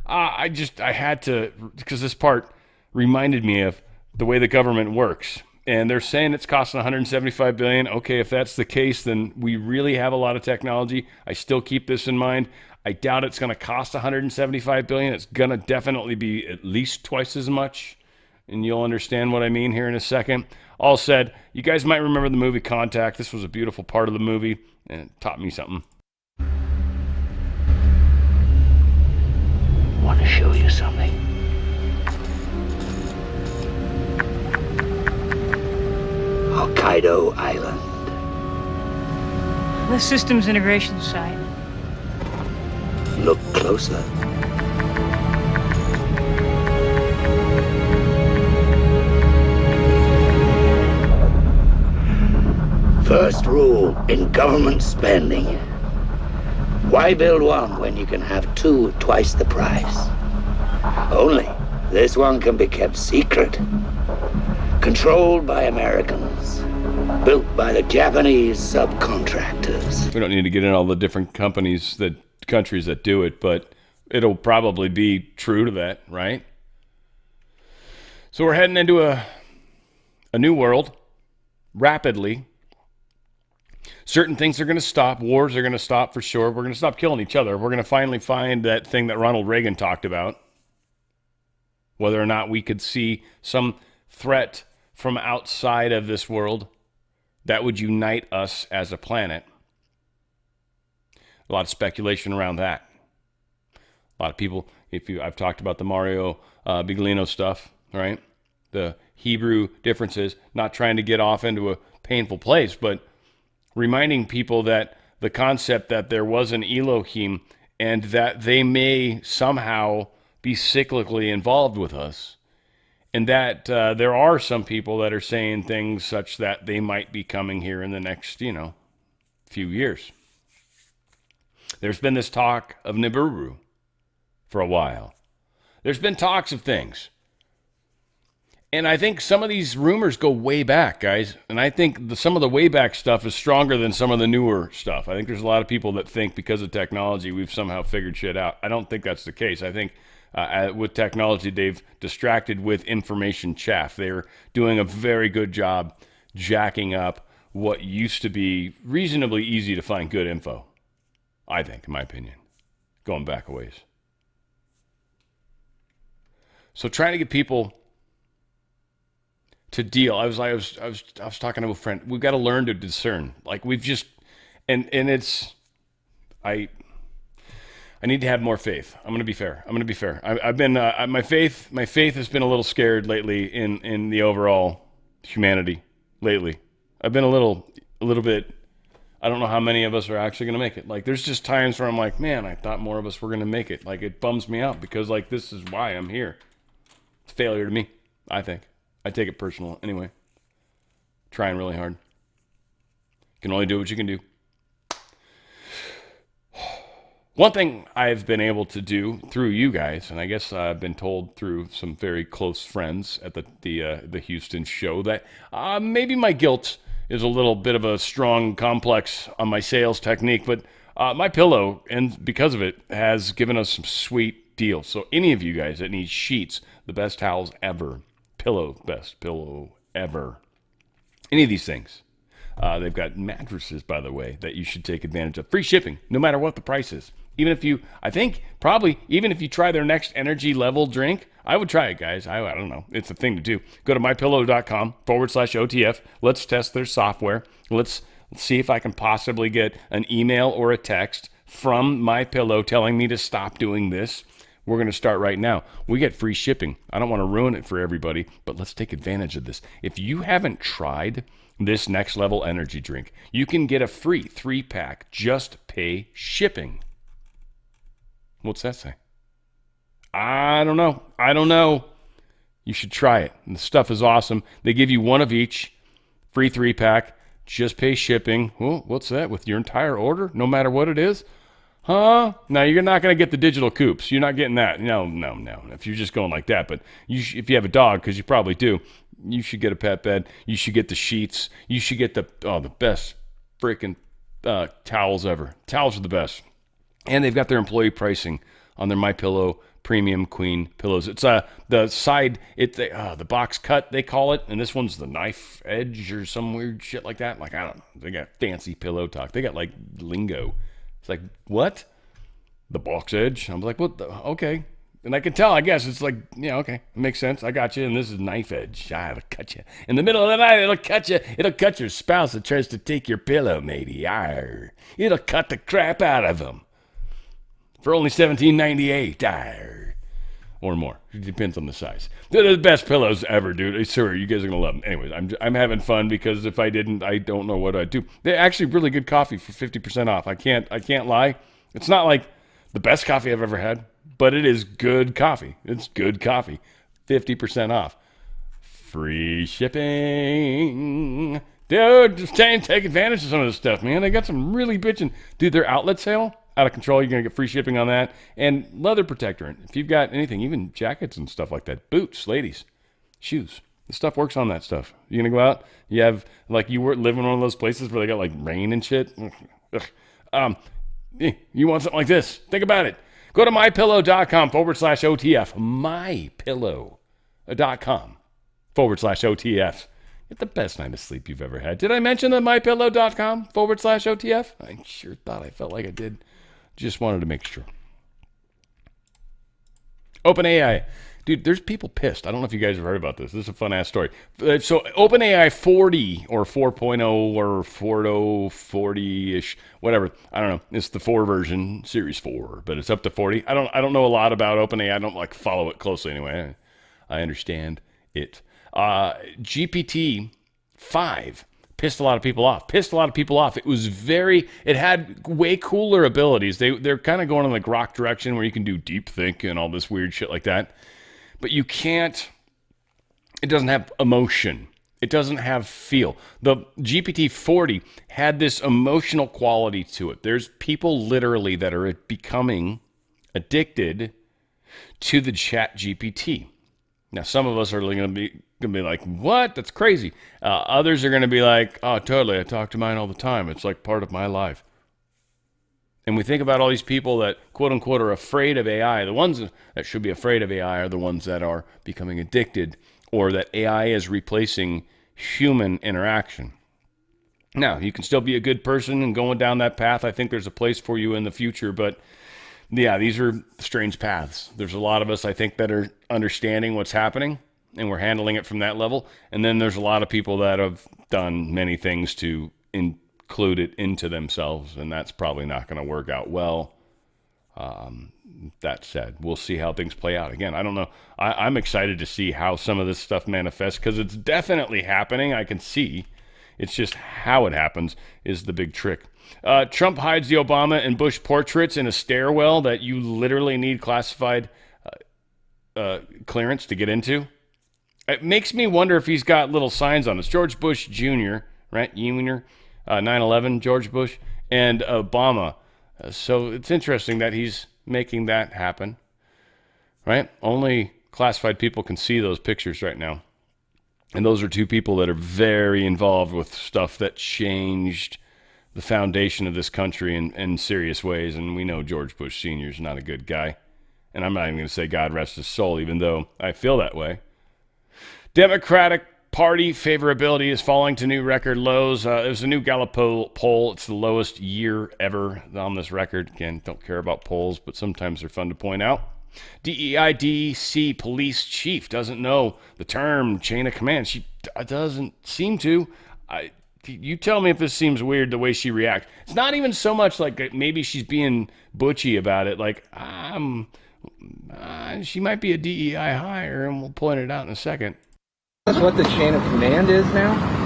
I had to, because this part reminded me of the way the government works. And they're saying it's costing $175 billion. Okay, if that's the case, then we really have a lot of technology. I still keep this in mind. I doubt it's going to cost $175 billion. It's going to definitely be at least twice as much. And you'll understand what I mean here in a second. All said, you guys might remember the movie Contact. This was a beautiful part of the movie, and it taught me something. Want to show you something? Hokkaido Island. The systems integration site. Look closer. First rule in government spending. Why build one when you can have two at twice the price? Only this one can be kept secret. Controlled by Americans, built by the Japanese subcontractors. We don't need to get in all the different countries that do it, but it'll probably be true to that, right? So we're heading into a new world rapidly. Certain things are going to stop. Wars are going to stop for sure. We're going to stop killing each other. We're going to finally find that thing that Ronald Reagan talked about. Whether or not we could see some threat from outside of this world that would unite us as a planet. A lot of speculation around that. A lot of people, I've talked about the Mario Biglino stuff, right? The Hebrew differences, not trying to get off into a painful place, but reminding people that the concept that there was an Elohim and that they may somehow be cyclically involved with us, and that there are some people that are saying things such that they might be coming here in the next, few years. There's been this talk of Nibiru for a while. There's been talks of things. And I think some of these rumors go way back, guys. And I think some of the way back stuff is stronger than some of the newer stuff. I think there's a lot of people that think because of technology, we've somehow figured shit out. I don't think that's the case. I think with technology, they've distracted with information chaff. They're doing a very good job jacking up what used to be reasonably easy to find good info. I think, in my opinion, going back a ways. So trying to get people to deal. I was talking to a friend. We've got to learn to discern. Like we've just, and it's, I need to have more faith. I'm going to be fair. I've been, my faith has been a little scared lately in the overall humanity lately. I've been a little bit, I don't know how many of us are actually going to make it. Like there's just times where I'm like, man, I thought more of us were going to make it. Like it bums me out because like, this is why I'm here. It's failure to me, I think. I take it personal anyway. Trying really hard. Can only do what you can do. One thing I've been able to do through you guys, and I guess I've been told through some very close friends at the Houston show that maybe my guilt is a little bit of a strong complex on my sales technique, but my pillow, and because of it, has given us some sweet deals. So any of you guys that need sheets, the best towels ever, best pillow ever. Any of these things. They've got mattresses, by the way, that you should take advantage of. Free shipping, no matter what the price is. Even if you try their next energy level drink, I would try it, guys. I don't know. It's a thing to do. Go to mypillow.com/OTF. Let's test their software. Let's see if I can possibly get an email or a text from MyPillow telling me to stop doing this. We're going to start right now. We get free shipping. I don't want to ruin it for everybody, but let's take advantage of this. If you haven't tried this next level energy drink, you can get a free 3-pack. Just pay shipping. What's that say? I don't know. You should try it. And the stuff is awesome. They give you one of each. Free 3-pack. Just pay shipping. Oh, what's that? With your entire order? No matter what it is? Huh? No, you're not going to get the digital coupes. You're not getting that. No. If you're just going like that. But if you have a dog, because you probably do, you should get a pet bed. You should get the sheets. You should get the best freaking towels ever. Towels are the best. And they've got their employee pricing on their MyPillow Premium Queen pillows. It's the side, the box cut, they call it. And this one's the knife edge or some weird shit like that. Like, I don't know. They got fancy pillow talk. They got like lingo. It's like, what? The box edge? I'm like, what? Okay. And I can tell, I guess. It's like, yeah, okay. It makes sense. I got you. And this is knife edge. It'll cut you. In the middle of the night, it'll cut you. It'll cut your spouse that tries to take your pillow, matey. Arr. It'll cut the crap out of them. For only $17.98. Arr. Or more. It depends on the size. They're the best pillows ever, dude. Sir, you guys are going to love them. Anyways, I'm having fun because if I didn't, I don't know what I'd do. They're actually really good coffee for 50% off. I can't lie. It's not like the best coffee I've ever had, but it is good coffee. It's good coffee. 50% off. Free shipping. Dude, just take advantage of some of this stuff, man. They got some really bitchin'. Dude, their outlet sale, out of control. You're going to get free shipping on that. And leather protector. If you've got anything, even jackets and stuff like that. Boots, ladies, shoes. The stuff works on that stuff. You're going to go out. You have, like, you were living in one of those places where they got, like, rain and shit. You want something like this. Think about it. Go to mypillow.com/OTF. mypillow.com/OTF. Get the best night of sleep you've ever had. Did I mention the mypillow.com/OTF? I sure thought I felt like I did. Just wanted to make sure. OpenAI. Dude, there's people pissed. I don't know if you guys have heard about this. This is a fun-ass story. So OpenAI 40 or 4.0 or 4.0, 40-ish, whatever. I don't know. It's the 4 version, Series 4, but it's up to 40. I don't know a lot about OpenAI. I don't like follow it closely anyway. I understand it. GPT-5 Pissed a lot of people off. It had way cooler abilities. They're kind of going in the Grok direction where you can do deep think and all this weird shit like that. But you can't, it doesn't have emotion. It doesn't have feel. The GPT-40 had this emotional quality to it. There's people literally that are becoming addicted to the Chat GPT. Now, some of us are going to be like, what? That's crazy. Others are going to be like, oh, totally. I talk to mine all the time. It's like part of my life. And we think about all these people that, quote unquote, are afraid of AI. The ones that should be afraid of AI are the ones that are becoming addicted, or that AI is replacing human interaction. Now, you can still be a good person and going down that path. I think there's a place for you in the future, but yeah, these are strange paths. There's a lot of us, I think, that are understanding what's happening, and we're handling it from that level. And then there's a lot of people that have done many things to include it into themselves, and that's probably not going to work out well. That said, we'll see how things play out. Again, I don't know. I'm excited to see how some of this stuff manifests, because it's definitely happening. I can see. It's just how it happens is the big trick. Trump hides the Obama and Bush portraits in a stairwell that you literally need classified clearance to get into. It makes me wonder if he's got little signs on it. It's George Bush Jr., right? Jr., 9/11, George Bush, and Obama. So it's interesting that he's making that happen, right? Only classified people can see those pictures right now. And those are two people that are very involved with stuff that changed the foundation of this country in serious ways. And we know George Bush Sr. is not a good guy. And I'm not even going to say God rest his soul, even though I feel that way. Democratic Party favorability is falling to new record lows. There's a new Gallup poll. It's the lowest year ever on this record. Again, don't care about polls, but sometimes they're fun to point out. DEI DC police chief doesn't know the term chain of command. She doesn't seem to. You tell me if this seems weird the way she reacts. It's not even so much like maybe she's being butchy about it. Like, she might be a DEI hire, and we'll point it out in a second. That's what the chain of command is now?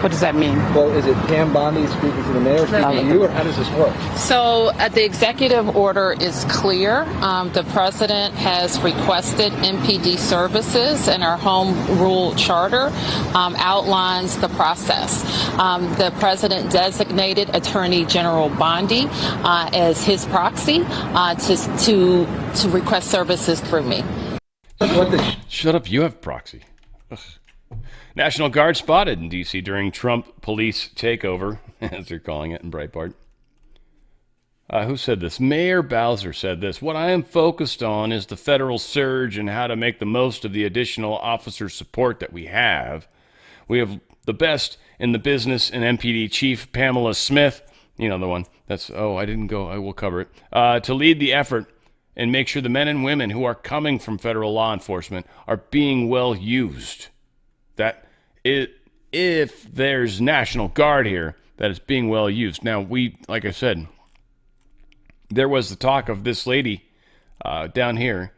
What does that mean? Well, is it Pam Bondi speaking to the mayor, speaking to you, or how does this work? So the executive order is clear. The president has requested MPD services, and our home rule charter outlines the process. The president designated Attorney General Bondi as his proxy to request services through me. Shut up, you have proxy. Ugh. National Guard spotted in D.C. during Trump police takeover, as they're calling it in Breitbart. Who said this? Mayor Bowser said this. What I am focused on is the federal surge and how to make the most of the additional officer support that we have. We have the best in the business in MPD Chief Pamela Smith, you know the one. I didn't go. I will cover it. To lead the effort and make sure the men and women who are coming from federal law enforcement are being well used. That if there's National Guard here, that it's being well used. Now, like I said, there was the talk of this lady down here.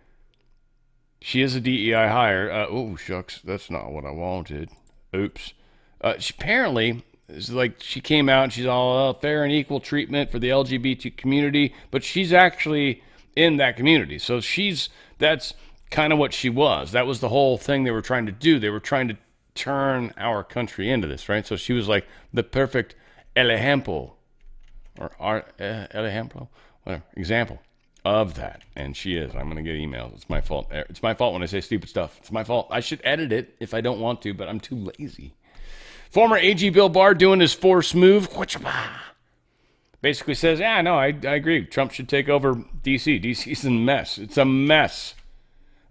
She is a DEI hire. Oh, shucks, that's not what I wanted. Oops. She apparently, she came out and she's all fair and equal treatment for the LGBT community, but she's actually in that community. So that's kind of what she was. That was the whole thing they were trying to do. They were trying to turn our country into this, right? So she was like the perfect ejemplo, or ejemplo, whatever, example of that. And she is. I'm going to get emails. It's my fault. It's my fault when I say stupid stuff. It's my fault. I should edit it if I don't want to, but I'm too lazy. Former AG Bill Barr doing his force move. Basically says, yeah, no, I agree. Trump should take over D.C. D.C.'s a mess. It's a mess.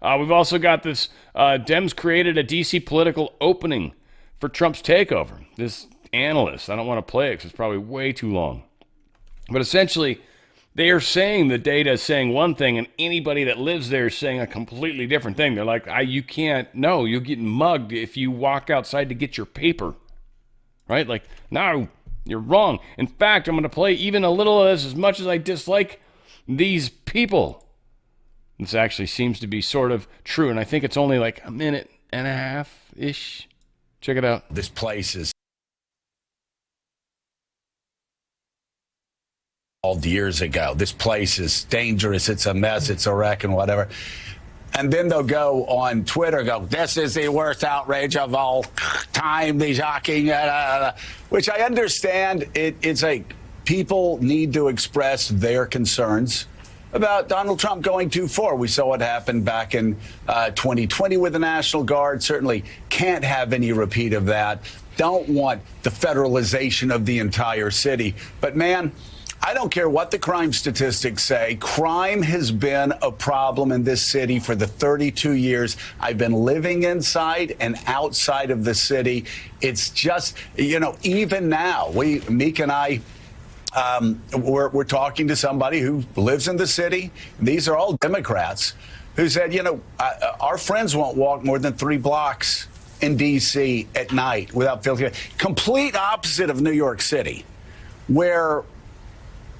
We've also got this, Dems created a D.C. political opening for Trump's takeover. This analyst, I don't want to play it because it's probably way too long. But essentially, they are saying the data is saying one thing, and anybody that lives there is saying a completely different thing. They're like, you can't, no, you'll get mugged if you walk outside to get your paper. Right? Like, no, you're wrong. In fact, I'm going to play even a little of this as much as I dislike these people. This actually seems to be sort of true, and I think it's only like a minute and a half-ish. Check it out. This place is years ago. This place is dangerous. It's a mess. It's a wreck and whatever. And then they'll go on Twitter, this is the worst outrage of all time, the shocking, which I understand. It's like people need to express their concerns about Donald Trump going too far. We saw what happened back in 2020 with the National Guard. Certainly can't have any repeat of that. Don't want the federalization of the entire city. But, man, I don't care what the crime statistics say. Crime has been a problem in this city for the 32 years I've been living inside and outside of the city. It's just, even now, Meek and I, we're talking to somebody who lives in the city. These are all Democrats who said, our friends won't walk more than 3 blocks in D.C. at night without feeling. Complete opposite of New York City, where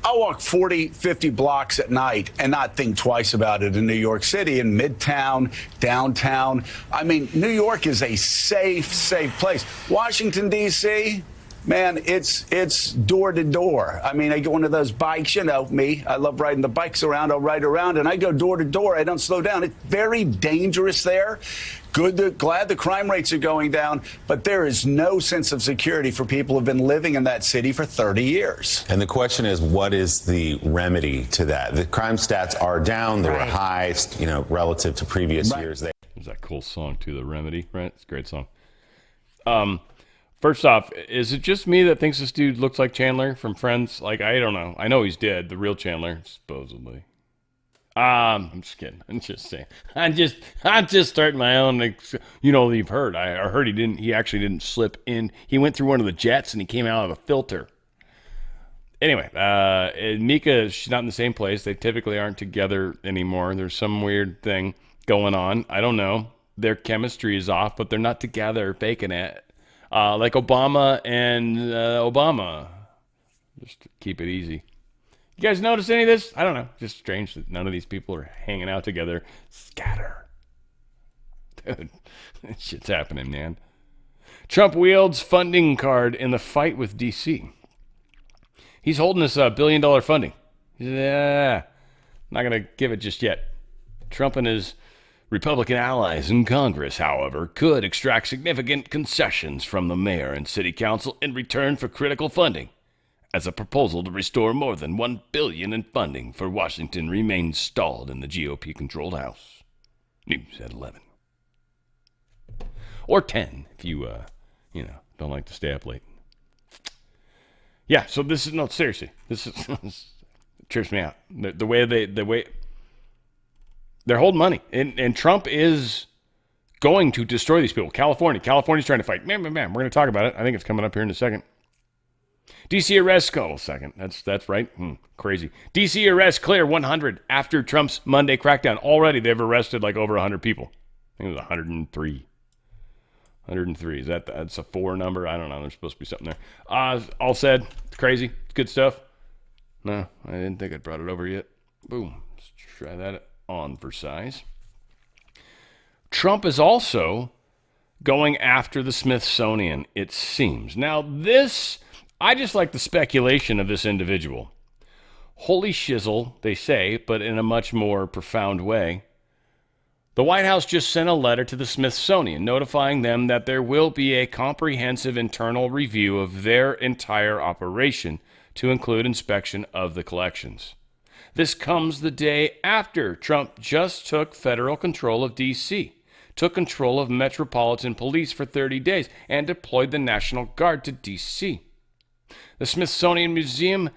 I'll walk 40, 50 blocks at night and not think twice about it in New York City, in Midtown, downtown. I mean, New York is a safe place. Washington, D.C., man, it's door to door. I mean, I get one of those bikes, me. I love riding the bikes around. I'll ride around, and I go door to door. I don't slow down. It's very dangerous there. Glad the crime rates are going down, but there is no sense of security for people who've been living in that city for 30 years. And the question is, what is the remedy to that? The crime stats are down. They were high, relative to previous years. There's that cool song, too, The Remedy, right? It's a great song. First off, is it just me that thinks this dude looks like Chandler from Friends? Like, I don't know. I know he's dead, the real Chandler, supposedly. I'm just kidding. I'm just saying. I'm just starting my own. You've heard. I heard he actually didn't slip in. He went through one of the jets and he came out of a filter. Anyway, Mika, she's not in the same place. They typically aren't together anymore. There's some weird thing going on. I don't know. Their chemistry is off, but they're not together faking it. Like Obama and Obama. Just to keep it easy. You guys notice any of this? I don't know. Just strange that none of these people are hanging out together. Scatter. Dude, this shit's happening, man. Trump wields funding card in the fight with D.C. He's holding this $1 billion funding. Yeah, not going to give it just yet. Trump and his Republican allies in Congress, however, could extract significant concessions from the mayor and city council in return for critical funding, as a proposal to restore more than $1 billion in funding for Washington remains stalled in the GOP-controlled House. News at 11. Or 10, if you, don't like to stay up late. Yeah, so this is, no, seriously, this is, it trips me out. The way they're holding money. And Trump is going to destroy these people. California's trying to fight. Man, we're going to talk about it. I think it's coming up here in a second. D.C. arrests, second. That's right. Crazy. D.C. arrests clear 100 after Trump's Monday crackdown. Already they've arrested like over 100 people. I think it was 103. 103. That's a 4 number? I don't know. There's supposed to be something there. All said, it's crazy. It's good stuff. No, I didn't think I'd brought it over yet. Boom. Let's try that on for size. Trump is also going after the Smithsonian, it seems. Now, I just like the speculation of this individual. Holy shizzle, they say, but in a much more profound way. The White House just sent a letter to the Smithsonian notifying them that there will be a comprehensive internal review of their entire operation to include inspection of the collections. This comes the day after Trump just took federal control of D.C., took control of Metropolitan Police for 30 days, and deployed the National Guard to D.C. The Smithsonian Museum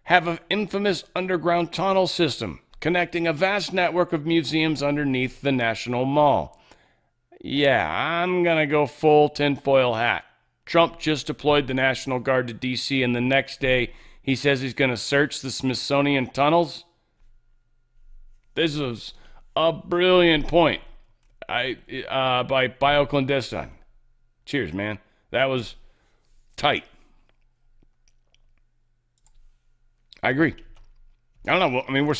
have an infamous underground tunnel system connecting a vast network of museums underneath the National Mall. Yeah, I'm going to go full tinfoil hat. Trump just deployed the National Guard to D.C., and the next day he says he's going to search the Smithsonian tunnels. This is a brilliant point by Bioclandestine. Cheers, man. That was tight. I agree. I don't know. I mean, we're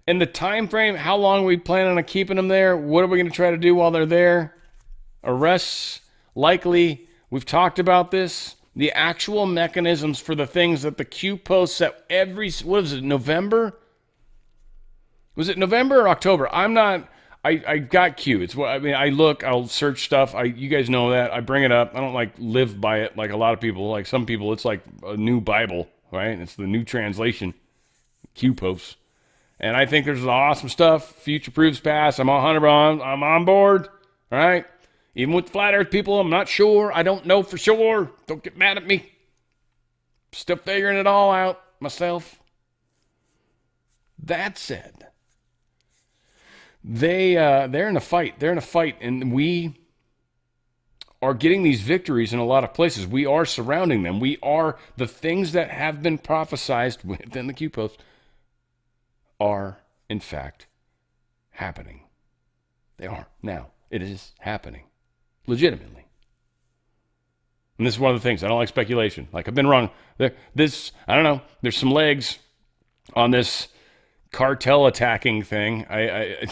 in the time frame. How long are we planning on keeping them there? What are we going to try to do while they're there? Arrests, likely. We've talked about this. The actual mechanisms for the things that the Q posts at every, what is it, November? Was it November or October? I got Q. It's what, I mean, I'll search stuff. You guys know that. I bring it up. I don't like live by it like a lot of people. Like some people, it's like a new Bible, right? It's the new translation, Q posts. And I think there's awesome stuff. Future proofs past. I'm on board, all right? Even with flat earth people, I'm not sure. I don't know for sure. Don't get mad at me. Still figuring it all out myself. That said, they're in a fight. They're in a fight, and we are getting these victories in a lot of places. We are surrounding them. We are the things that have been prophesized within the Q post are, in fact, happening. They are. Now, it is happening. Legitimately. And this is one of the things. I don't like speculation. Like, I've been wrong. I don't know. There's some legs on this cartel attacking thing. I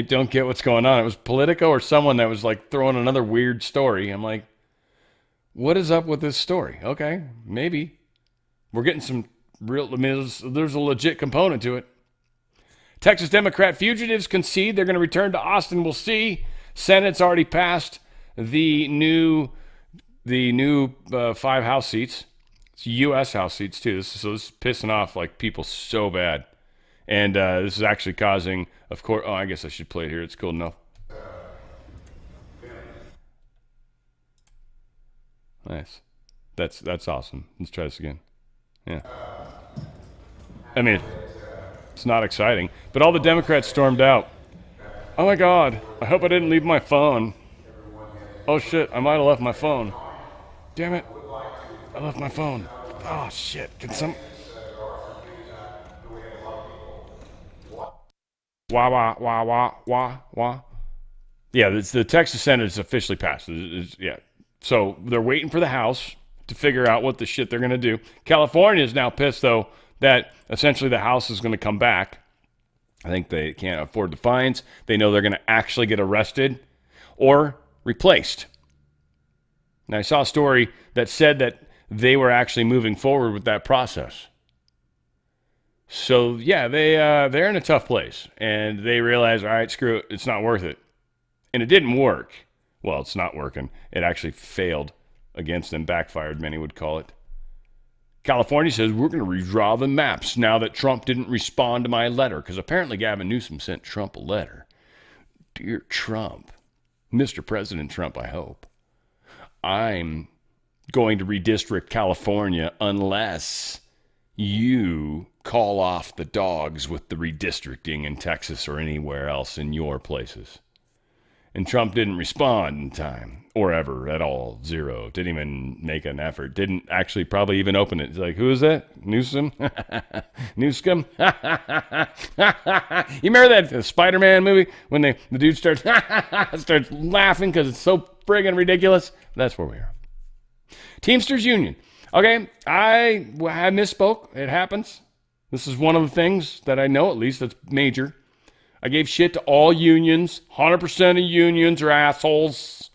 don't get what's going on. It was Politico or someone that was like throwing another weird story. I'm like, what is up with this story? Okay, maybe. We're getting some real, I mean, there's a legit component to it. Texas Democrat fugitives concede they're going to return to Austin. We'll see. Senate's already passed the new 5 House seats. It's U.S. House seats too. So this is pissing off like people so bad. And this is actually causing, of course, I guess I should play it here. It's cool enough. Nice. That's awesome. Let's try this again. Yeah. I mean, it's not exciting, but all the Democrats stormed out. Oh my God, I hope I didn't leave my phone. Oh shit, I might have left my phone. Damn it, I left my phone. Oh shit, can some... Wah. Yeah, the Texas Senate is officially passed. Yeah. So they're waiting for the House to figure out what the shit they're going to do. California is now pissed, though, that essentially the House is going to come back. I think they can't afford the fines. They know they're going to actually get arrested or replaced. Now, I saw a story that said that they were actually moving forward with that process. So, yeah, they're in a tough place, and they realize, all right, screw it, it's not worth it. And it didn't work. Well, it's not working. It actually failed against them, backfired, many would call it. California says, we're going to redraw the maps now that Trump didn't respond to my letter, because apparently Gavin Newsom sent Trump a letter. Dear Trump, Mr. President Trump, I hope, I'm going to redistrict California unless you call off the dogs with the redistricting in Texas or anywhere else in your places. And Trump didn't respond in time or ever at all. Zero. Didn't even make an effort. Didn't actually probably even open it. It's like, who is that? Newsom? Newscom? You remember that Spider-Man movie when the dude starts laughing because it's so friggin' ridiculous? That's where we are. Teamsters Union. Okay, I misspoke. It happens. This is one of the things that I know, at least, that's major. I gave shit to all unions. 100% of unions are assholes.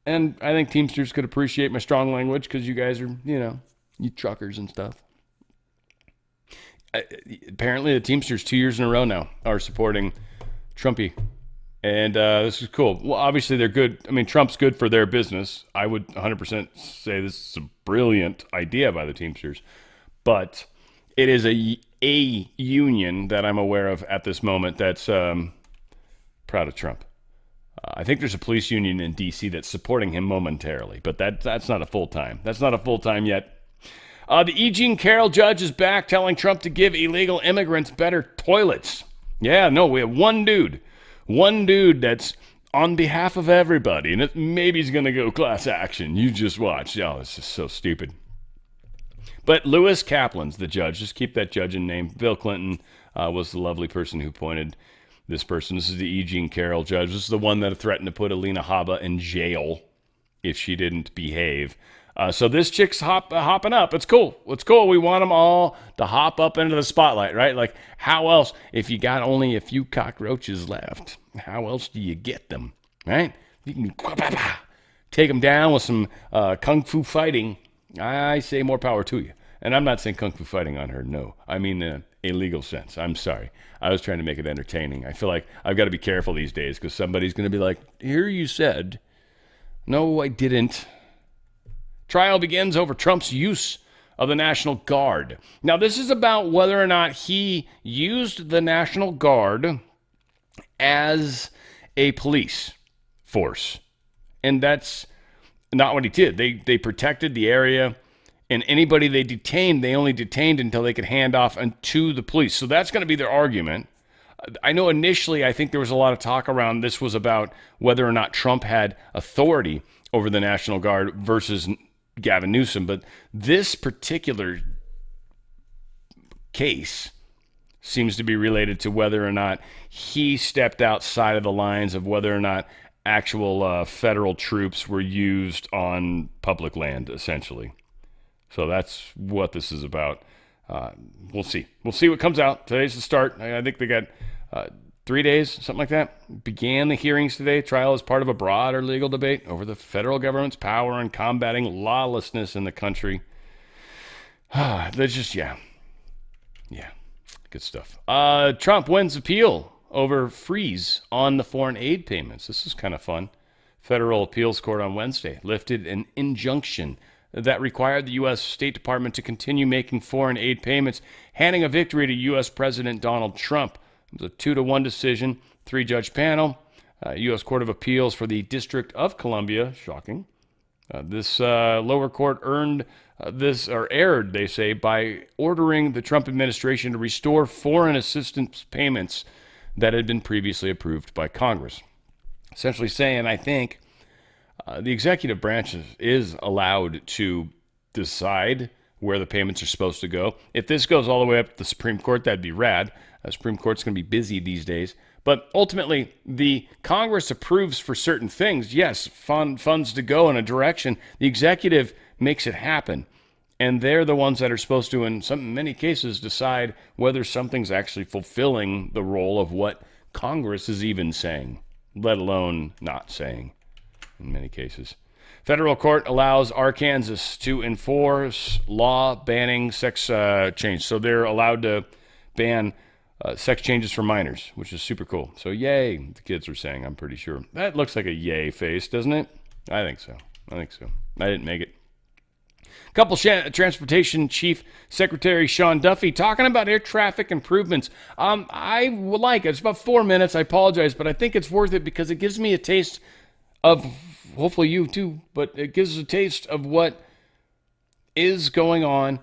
And I think Teamsters could appreciate my strong language because you guys are, you truckers and stuff. Apparently, the Teamsters 2 years in a row now are supporting Trumpy. And this is cool. Well, obviously, they're good. I mean, Trump's good for their business. I would 100% say this is a brilliant idea by the Teamsters. But it is a union that I'm aware of at this moment that's proud of Trump. I think there's a police union in D.C. that's supporting him momentarily, but that's not a full-time. That's not a full-time yet. The E. Jean Carroll judge is back telling Trump to give illegal immigrants better toilets. Yeah, no, we have one dude that's on behalf of everybody, and maybe he's going to go class action. You just watch. Oh, this is so stupid. But Lewis Kaplan's the judge. Just keep that judge in name. Bill Clinton was the lovely person who appointed this person. This is the E. Jean Carroll judge. This is the one that threatened to put Alina Habba in jail if she didn't behave. So this chick's hopping up. It's cool. It's cool. We want them all to hop up into the spotlight, right? Like, how else, if you got only a few cockroaches left, how else do you get them, right? You can take them down with some kung fu fighting. I say more power to you. And I'm not saying kung fu fighting on her. No, I mean a legal sense. I'm sorry. I was trying to make it entertaining. I feel like I've got to be careful these days because somebody's going to be like, here you said. No, I didn't. Trial begins over Trump's use of the National Guard. Now, this is about whether or not he used the National Guard as a police force. And that's not what he did. They protected the area, and anybody they detained, they only detained until they could hand off to the police. So that's going to be their argument. I know initially I think there was a lot of talk around this was about whether or not Trump had authority over the National Guard versus Gavin Newsom, but this particular case seems to be related to whether or not he stepped outside of the lines of whether or not actual federal troops were used on public land, essentially. So that's what this is about. We'll see. We'll see what comes out. Today's the start. I think they got 3 days, something like that. Began the hearings today. Trial is part of a broader legal debate over the federal government's power in combating lawlessness in the country. That's just, yeah, good stuff. Trump wins appeal over freeze on the foreign aid payments. This is kind of fun. Federal appeals court on Wednesday lifted an injunction that required the U.S. State Department to continue making foreign aid payments, handing a victory to U.S. President Donald Trump. It was a 2-1 decision, 3-judge panel, U.S. Court of Appeals for the District of Columbia. Shocking. This lower court erred, they say, by ordering the Trump administration to restore foreign assistance payments that had been previously approved by Congress. Essentially saying, I think, the executive branch is allowed to decide where the payments are supposed to go. If this goes all the way up to the Supreme Court, that'd be rad. The Supreme Court's going to be busy these days. But ultimately, the Congress approves for certain things. Yes, funds to go in a direction. The executive makes it happen. And they're the ones that are supposed to, in many cases, decide whether something's actually fulfilling the role of what Congress is even saying, let alone not saying in many cases. Federal court allows Arkansas to enforce law banning sex change. So they're allowed to ban sex changes for minors, which is super cool. So yay, the kids are saying, I'm pretty sure. That looks like a yay face, doesn't it? I think so. I didn't make it. Couple Transportation Chief Secretary Sean Duffy talking about air traffic improvements. I would like it. It's about 4 minutes. I apologize, but I think it's worth it because it gives me a taste of, hopefully you too, but it gives us a taste of what is going on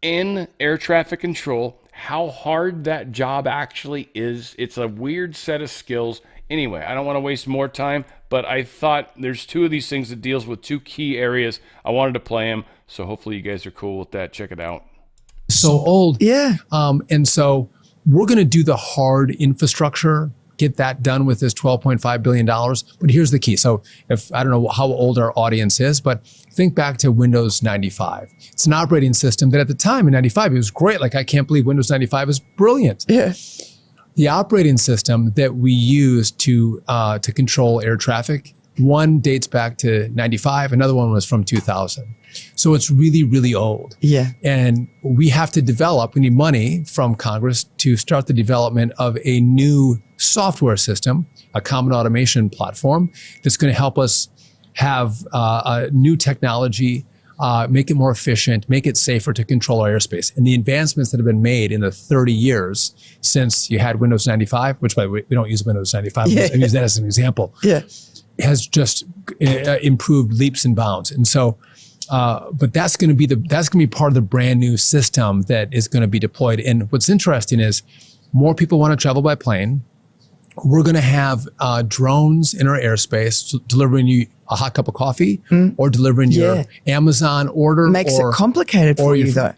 in air traffic control, how hard that job actually is. It's a weird set of skills. Anyway, I don't want to waste more time, but I thought there's 2 of these things that deals with 2 key areas. I wanted to play them, so hopefully you guys are cool with that. Check it out. So old. Yeah. And so we're going to do the hard infrastructure, get that done with this $12.5 billion. But here's the key. So if I don't know how old our audience is, but think back to Windows 95. It's an operating system that at the time in 95, it was great. Like, I can't believe Windows 95 is brilliant. Yeah. The operating system that we use to control air traffic, one dates back to 95, another one was from 2000. So it's really, really old. Yeah. And we have to develop, we need money from Congress to start the development of a new software system, a common automation platform that's going to help us have a new technology, make it more efficient, make it safer to control our airspace. And the advancements that have been made in the 30 years since you had Windows 95, which by the way, we don't use Windows 95, I use that as an example, has just improved leaps and bounds. And so, but that's going to be part of the brand new system that is going to be deployed. And what's interesting is more people want to travel by plane. We're going to have drones in our airspace delivering you a hot cup of coffee or delivering your Amazon order. Makes it complicated for you though.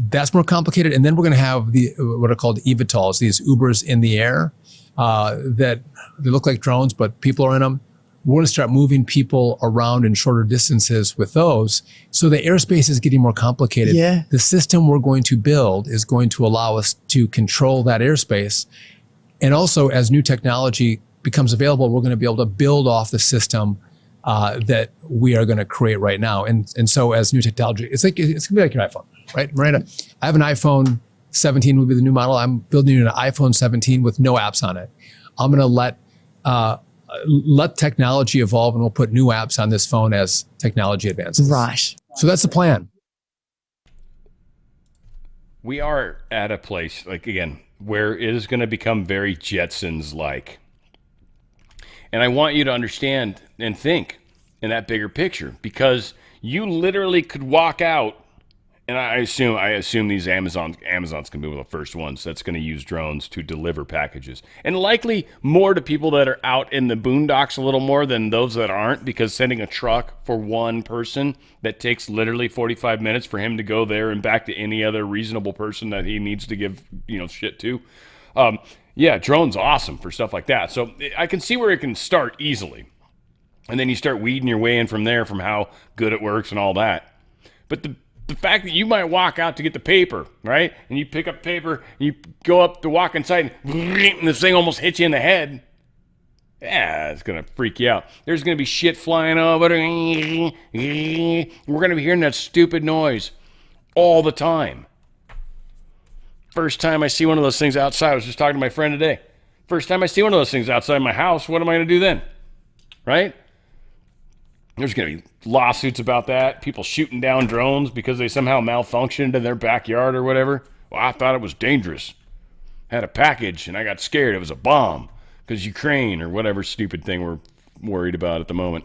That's more complicated. And then we're going to have what are called eVTOLs, these Ubers in the air that they look like drones, but people are in them. We're going to start moving people around in shorter distances with those. So the airspace is getting more complicated. Yeah. The system we're going to build is going to allow us to control that airspace. And also, as new technology becomes available, we're going to be able to build off the system that we are going to create right now. And so as new technology, it's going to be like your iPhone, right? Miranda, I have an iPhone 17 will be the new model. I'm building an iPhone 17 with no apps on it. I'm going to let technology evolve, and we'll put new apps on this phone as technology advances. Right. So that's the plan. We are at a place, like, again, where it is going to become very Jetsons-like. And I want you to understand and think in that bigger picture, because you literally could walk out, and I assume these Amazon's going to be one of the first ones that's going to use drones to deliver packages, and likely more to people that are out in the boondocks a little more than those that aren't, because sending a truck for one person that takes literally 45 minutes for him to go there and back to any other reasonable person that he needs to give shit to. Yeah, drone's awesome for stuff like that. So I can see where it can start easily. And then you start weeding your way in from there, from how good it works and all that. But the fact that you might walk out to get the paper, right? And you pick up paper, and you go up to walk inside, and this thing almost hits you in the head. Yeah, it's going to freak you out. There's going to be shit flying over. We're going to be hearing that stupid noise all the time. First time I see one of those things outside, I was just talking to my friend today. First time I see one of those things outside my house, what am I going to do then? Right? There's going to be lawsuits about that. People shooting down drones because they somehow malfunctioned in their backyard or whatever. Well, I thought it was dangerous. Had a package and I got scared. It was a bomb because Ukraine or whatever stupid thing we're worried about at the moment.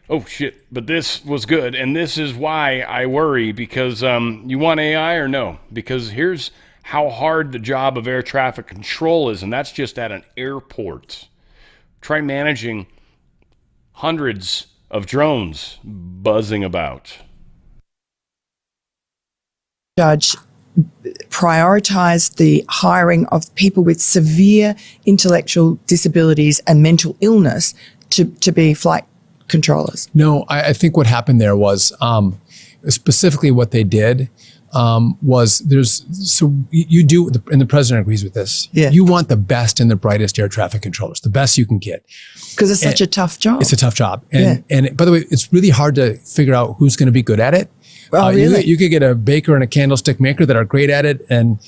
Oh, shit. But this was good. And this is why I worry, because you want AI or no? Because here's how hard the job of air traffic control is, and that's just at an airport. Try managing hundreds of drones buzzing about. Judge, prioritize the hiring of people with severe intellectual disabilities and mental illness to be flight controllers. No, I think what happened there was specifically what they did was you do, and the president agrees with this. Yeah. You want the best and the brightest air traffic controllers, the best you can get. Because it's such a tough job. It's a tough job. And by the way, it's really hard to figure out who's going to be good at it. Oh, really? You could get a baker and a candlestick maker that are great at it, and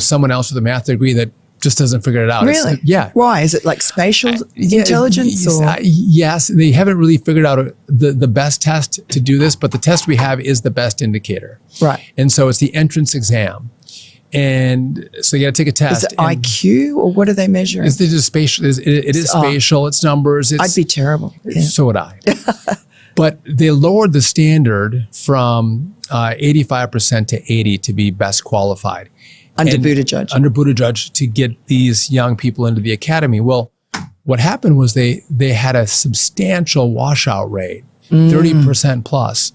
someone else with a math degree that just doesn't figure it out. Really? Yeah. Why? Is it like spatial intelligence? Yes. They haven't really figured out the best test to do this, but the test we have is the best indicator. Right. And so it's the entrance exam. And so you got to take a test. Is it IQ, or what are they measuring? It is spatial. It is spatial. It's numbers. I'd be terrible. Yeah. So would I. But they lowered the standard from 85% to 80% to be best qualified. Under Buttigieg to get these young people into the academy. Well, what happened was they had a substantial washout rate, 30% plus.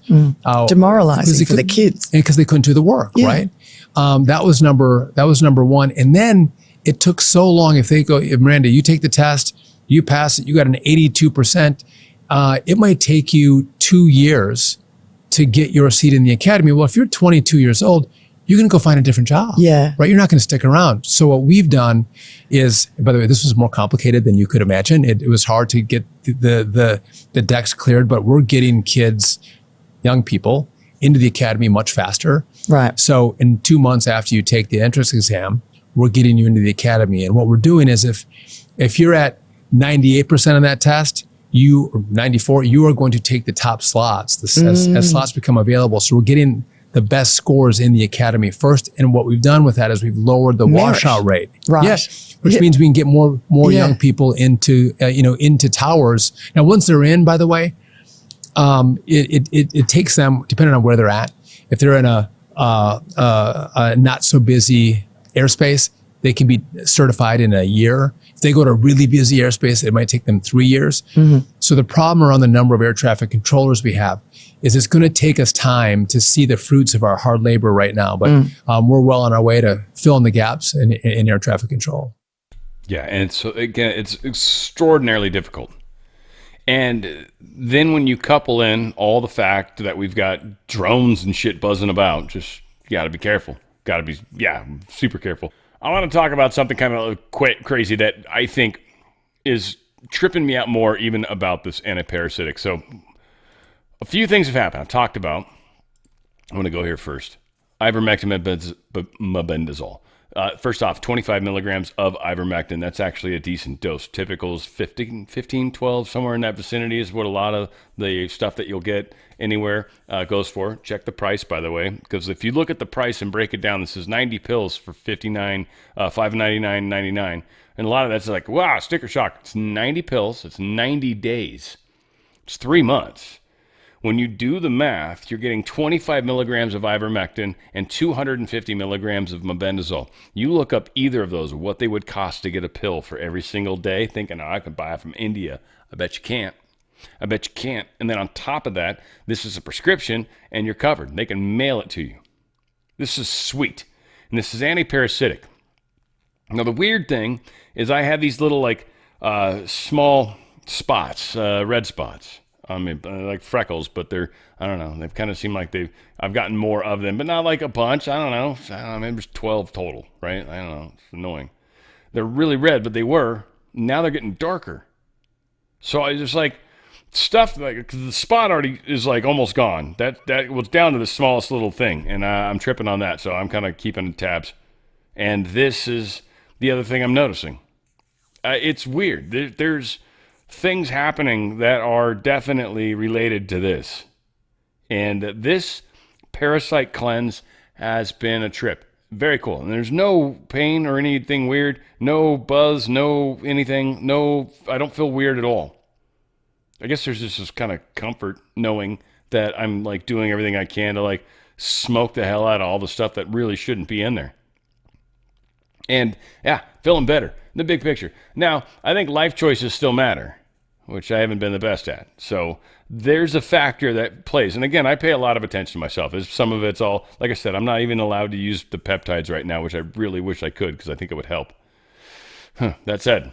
Demoralizing for the kids. Because they couldn't do the work, right? That was number one. And then it took so long. If Miranda, you take the test, you pass it, you got an 82%. It might take you 2 years to get your seat in the academy. Well, if you're 22 years old, you're going to go find a different job. Yeah. Right? You're not going to stick around. So what we've done is, by the way, this was more complicated than you could imagine. It was hard to get the decks cleared, but we're getting kids, young people, into the academy much faster. Right. So in 2 months after you take the entrance exam, we're getting you into the academy. And what we're doing is if you're at 98% of that test, 94, you are going to take the top slots as slots become available. So we're getting the best scores in the academy first. And what we've done with that is we've lowered the washout rate. Right. Yes. Which means we can get more young people into towers. Now, once they're in, by the way, it takes them, depending on where they're at, if they're in a not so busy airspace, they can be certified in a year. If they go to really busy airspace, it might take them 3 years. Mm-hmm. So the problem around the number of air traffic controllers we have is it's going to take us time to see the fruits of our hard labor right now. But we're well on our way to fill in the gaps in air traffic control. Yeah, and so again, it's extraordinarily difficult. And then when you couple in all the fact that we've got drones and shit buzzing about, just got to be careful. Got to be, super careful. I want to talk about something kind of crazy that I think is tripping me out more even about this antiparasitic. So a few things have happened. I've talked about. I'm going to go here first. Ivermectin, mebendazole. First off, 25 milligrams of ivermectin. That's actually a decent dose. Typical is 15, 12, somewhere in that vicinity is what a lot of the stuff that you'll get anywhere goes for. Check the price, by the way, because if you look at the price and break it down, this is 90 pills for $599.99. And a lot of that's like, wow, sticker shock. It's 90 pills. It's 90 days. It's 3 months. When you do the math, you're getting 25 milligrams of ivermectin and 250 milligrams of mebendazole. You look up either of those, what they would cost to get a pill for every single day, thinking, oh, I can buy it from India. I bet you can't. I bet you can't. And then on top of that, this is a prescription and you're covered. They can mail it to you. This is sweet. And this is antiparasitic. Now, the weird thing is I have these little, like, small spots, red spots. I mean, like freckles, but they're, I don't know, they've kind of seemed like I've gotten more of them, but not like a bunch. I don't know, maybe there's 12 total, right? I don't know, it's annoying. They're really red, but they were. Now they're getting darker. So I just like, stuff, like, cause the spot already is like almost gone. That was down to the smallest little thing, and I'm tripping on that, so I'm kind of keeping tabs. And this is the other thing I'm noticing. It's weird. There's things happening that are definitely related to this. And this parasite cleanse has been a trip. Very cool. And there's no pain or anything weird, no buzz, no anything, I don't feel weird at all. I guess there's just this kind of comfort knowing that I'm like doing everything I can to like smoke the hell out of all the stuff that really shouldn't be in there. And yeah, feeling better in the big picture. Now, I think life choices still matter, which I haven't been the best at. So there's a factor that plays. And again, I pay a lot of attention to myself. Some of it's all, like I said, I'm not even allowed to use the peptides right now, which I really wish I could because I think it would help. That said,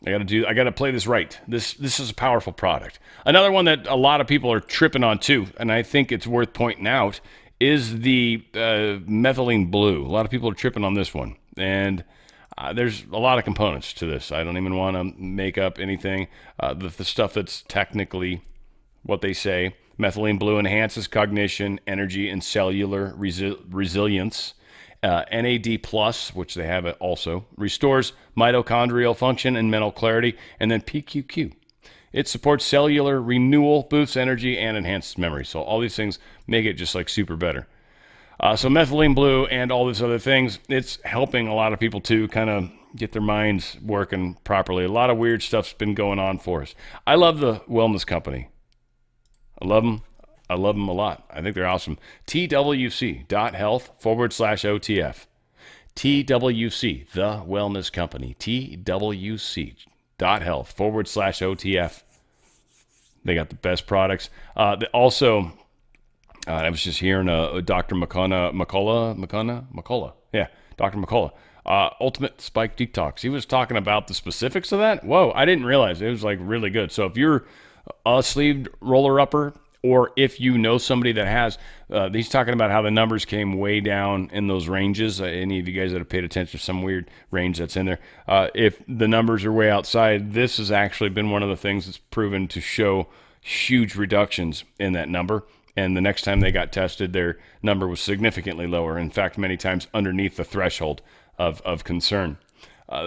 I got to play this right. This is a powerful product. Another one that a lot of people are tripping on too, and I think it's worth pointing out, is the methylene blue. A lot of people are tripping on this one. And there's a lot of components to this. I don't even want to make up anything. The stuff that's technically what they say. Methylene blue enhances cognition, energy, and cellular resilience. NAD+, which they have also, restores mitochondrial function and mental clarity. And then PQQ. It supports cellular renewal, boosts energy, and enhances memory. So all these things make it just like super better. So methylene blue and all these other things, it's helping a lot of people to kind of get their minds working properly. A lot of weird stuff's been going on for us. I love the wellness company. I love them. I love them a lot. I think they're awesome. TWC.health/OTF. TWC, the wellness company. TWC.health/OTF. They got the best products. Also, I was just hearing Dr. McCullough. Yeah, Dr. McCullough. Ultimate Spike Detox. He was talking about the specifics of that. Whoa, I didn't realize. It was like really good. So if you're a sleeved roller-upper, or if you know somebody that has, he's talking about how the numbers came way down in those ranges. Any of you guys that have paid attention to some weird range that's in there. If the numbers are way outside, this has actually been one of the things that's proven to show huge reductions in that number. And the next time they got tested, their number was significantly lower. In fact, many times underneath the threshold of concern.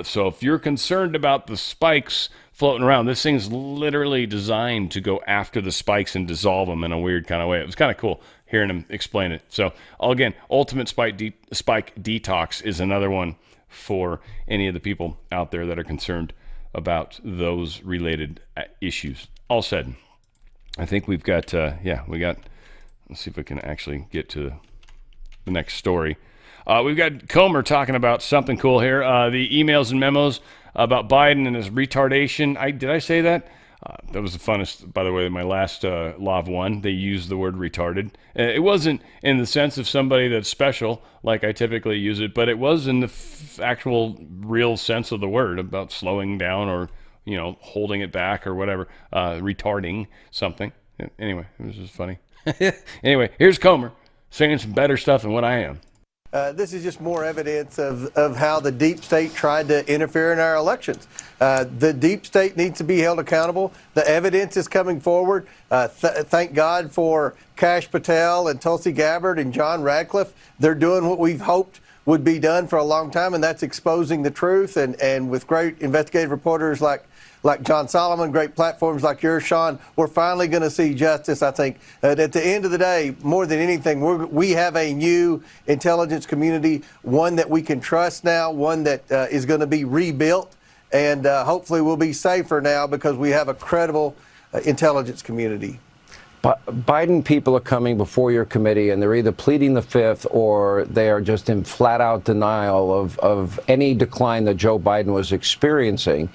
So if you're concerned about the spikes floating around, this thing's literally designed to go after the spikes and dissolve them in a weird kind of way. It was kind of cool hearing him explain it. So again, Ultimate Spike Detox is another one for any of the people out there that are concerned about those related issues. All said, I think we've got, let's see if we can actually get to the next story. We've got Comer talking about something cool here. The emails and memos about Biden and his retardation. Did I say that? That was the funnest, by the way, my last Law of One. They used the word retarded. It wasn't in the sense of somebody that's special, like I typically use it, but it was in the actual real sense of the word about slowing down or, holding it back or whatever, retarding something. Anyway, it was just funny. Anyway, here's Comer saying some better stuff than what I am. This is just more evidence of how the deep state tried to interfere in our elections. The deep state needs to be held accountable. The evidence is coming forward. Thank God for Kash Patel and Tulsi Gabbard and John Radcliffe. They're doing what we've hoped would be done for a long time, and that's exposing the truth. And with great investigative reporters like John Solomon, great platforms like yours, Sean, we're finally going to see justice, I think. At the end of the day, more than anything, we have a new intelligence community, one that we can trust now, one that is going to be rebuilt, and hopefully we'll be safer now because we have a credible intelligence community. Biden people are coming before your committee, and they're either pleading the fifth or they are just in flat-out denial of any decline that Joe Biden was experiencing.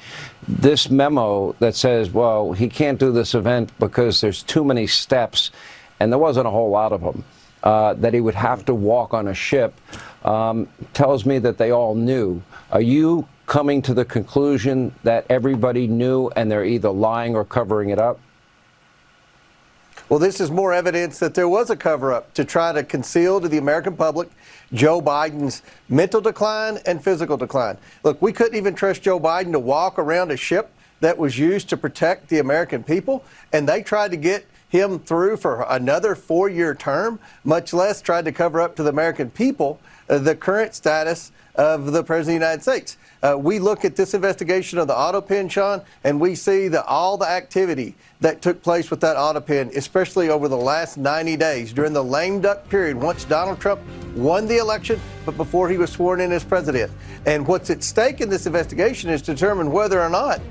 This memo that says, well, he can't do this event because there's too many steps, and there wasn't a whole lot of them, that he would have to walk on a ship, tells me that they all knew. Are you coming to the conclusion that everybody knew and they're either lying or covering it up? Well, this is more evidence that there was a cover-up to try to conceal to the American public Joe Biden's mental decline and physical decline. Look, we couldn't even trust Joe Biden to walk around a ship that was used to protect the American people, and they tried to get him through for another 4-year term, much less tried to cover up to the American people the current status of the President of the United States. We look at this investigation of the auto pen, Sean, and we see all the activity that took place with that auto pen, especially over the last 90 days during the lame duck period once Donald Trump won the election, but before he was sworn in as president. And what's at stake in this investigation is to determine whether or not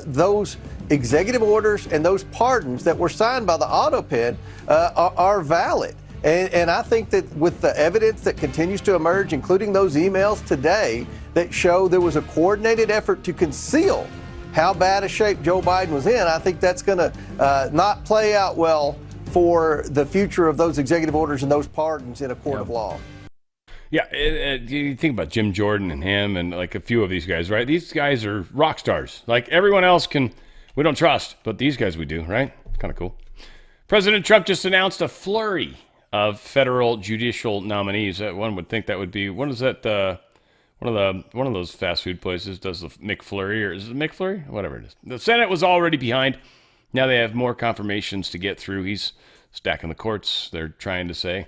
those executive orders and those pardons that were signed by the auto pen are valid. And I think that with the evidence that continues to emerge, including those emails today that show there was a coordinated effort to conceal how bad a shape Joe Biden was in, I think that's going to not play out well for the future of those executive orders and those pardons in a court of law. Yeah, you think about Jim Jordan and him and like a few of these guys, right? These guys are rock stars. Like everyone else we don't trust, but these guys we do, right? Kind of cool. President Trump just announced a flurry of federal judicial nominees. One would think that would be, what is that? One of those fast food places does the McFlurry, or is it McFlurry? Whatever it is. The Senate was already behind. Now they have more confirmations to get through. He's stacking the courts, they're trying to say.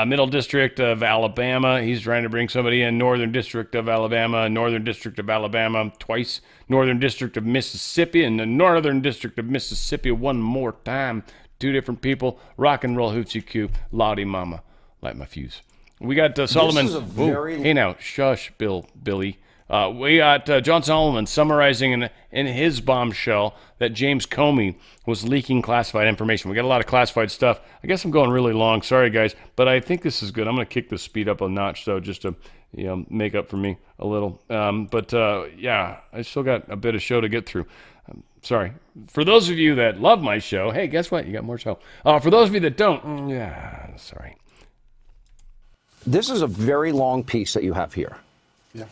Middle District of Alabama, he's trying to bring somebody in. Northern District of Alabama, Northern District of Alabama twice. Northern District of Mississippi, and the Northern District of Mississippi one more time. 2 different people. Rock and roll hoochie coo. Lottie mama. Light my fuse. We got Solomon. Hey now, shush, Billy. We got John Solomon summarizing in his bombshell that James Comey was leaking classified information. We got a lot of classified stuff. I guess I'm going really long. Sorry, guys, but I think this is good. I'm going to kick the speed up a notch, though, just to make up for me a little. Yeah, I still got a bit of show to get through. Sorry. For those of you that love my show, hey, guess what? You got more show. For those of you that don't, sorry. This is a very long piece that you have here. Yeah.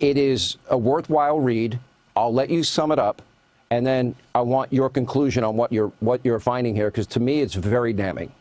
It is a worthwhile read. I'll let you sum it up, and then I want your conclusion on what you're finding here, because to me it's very damning.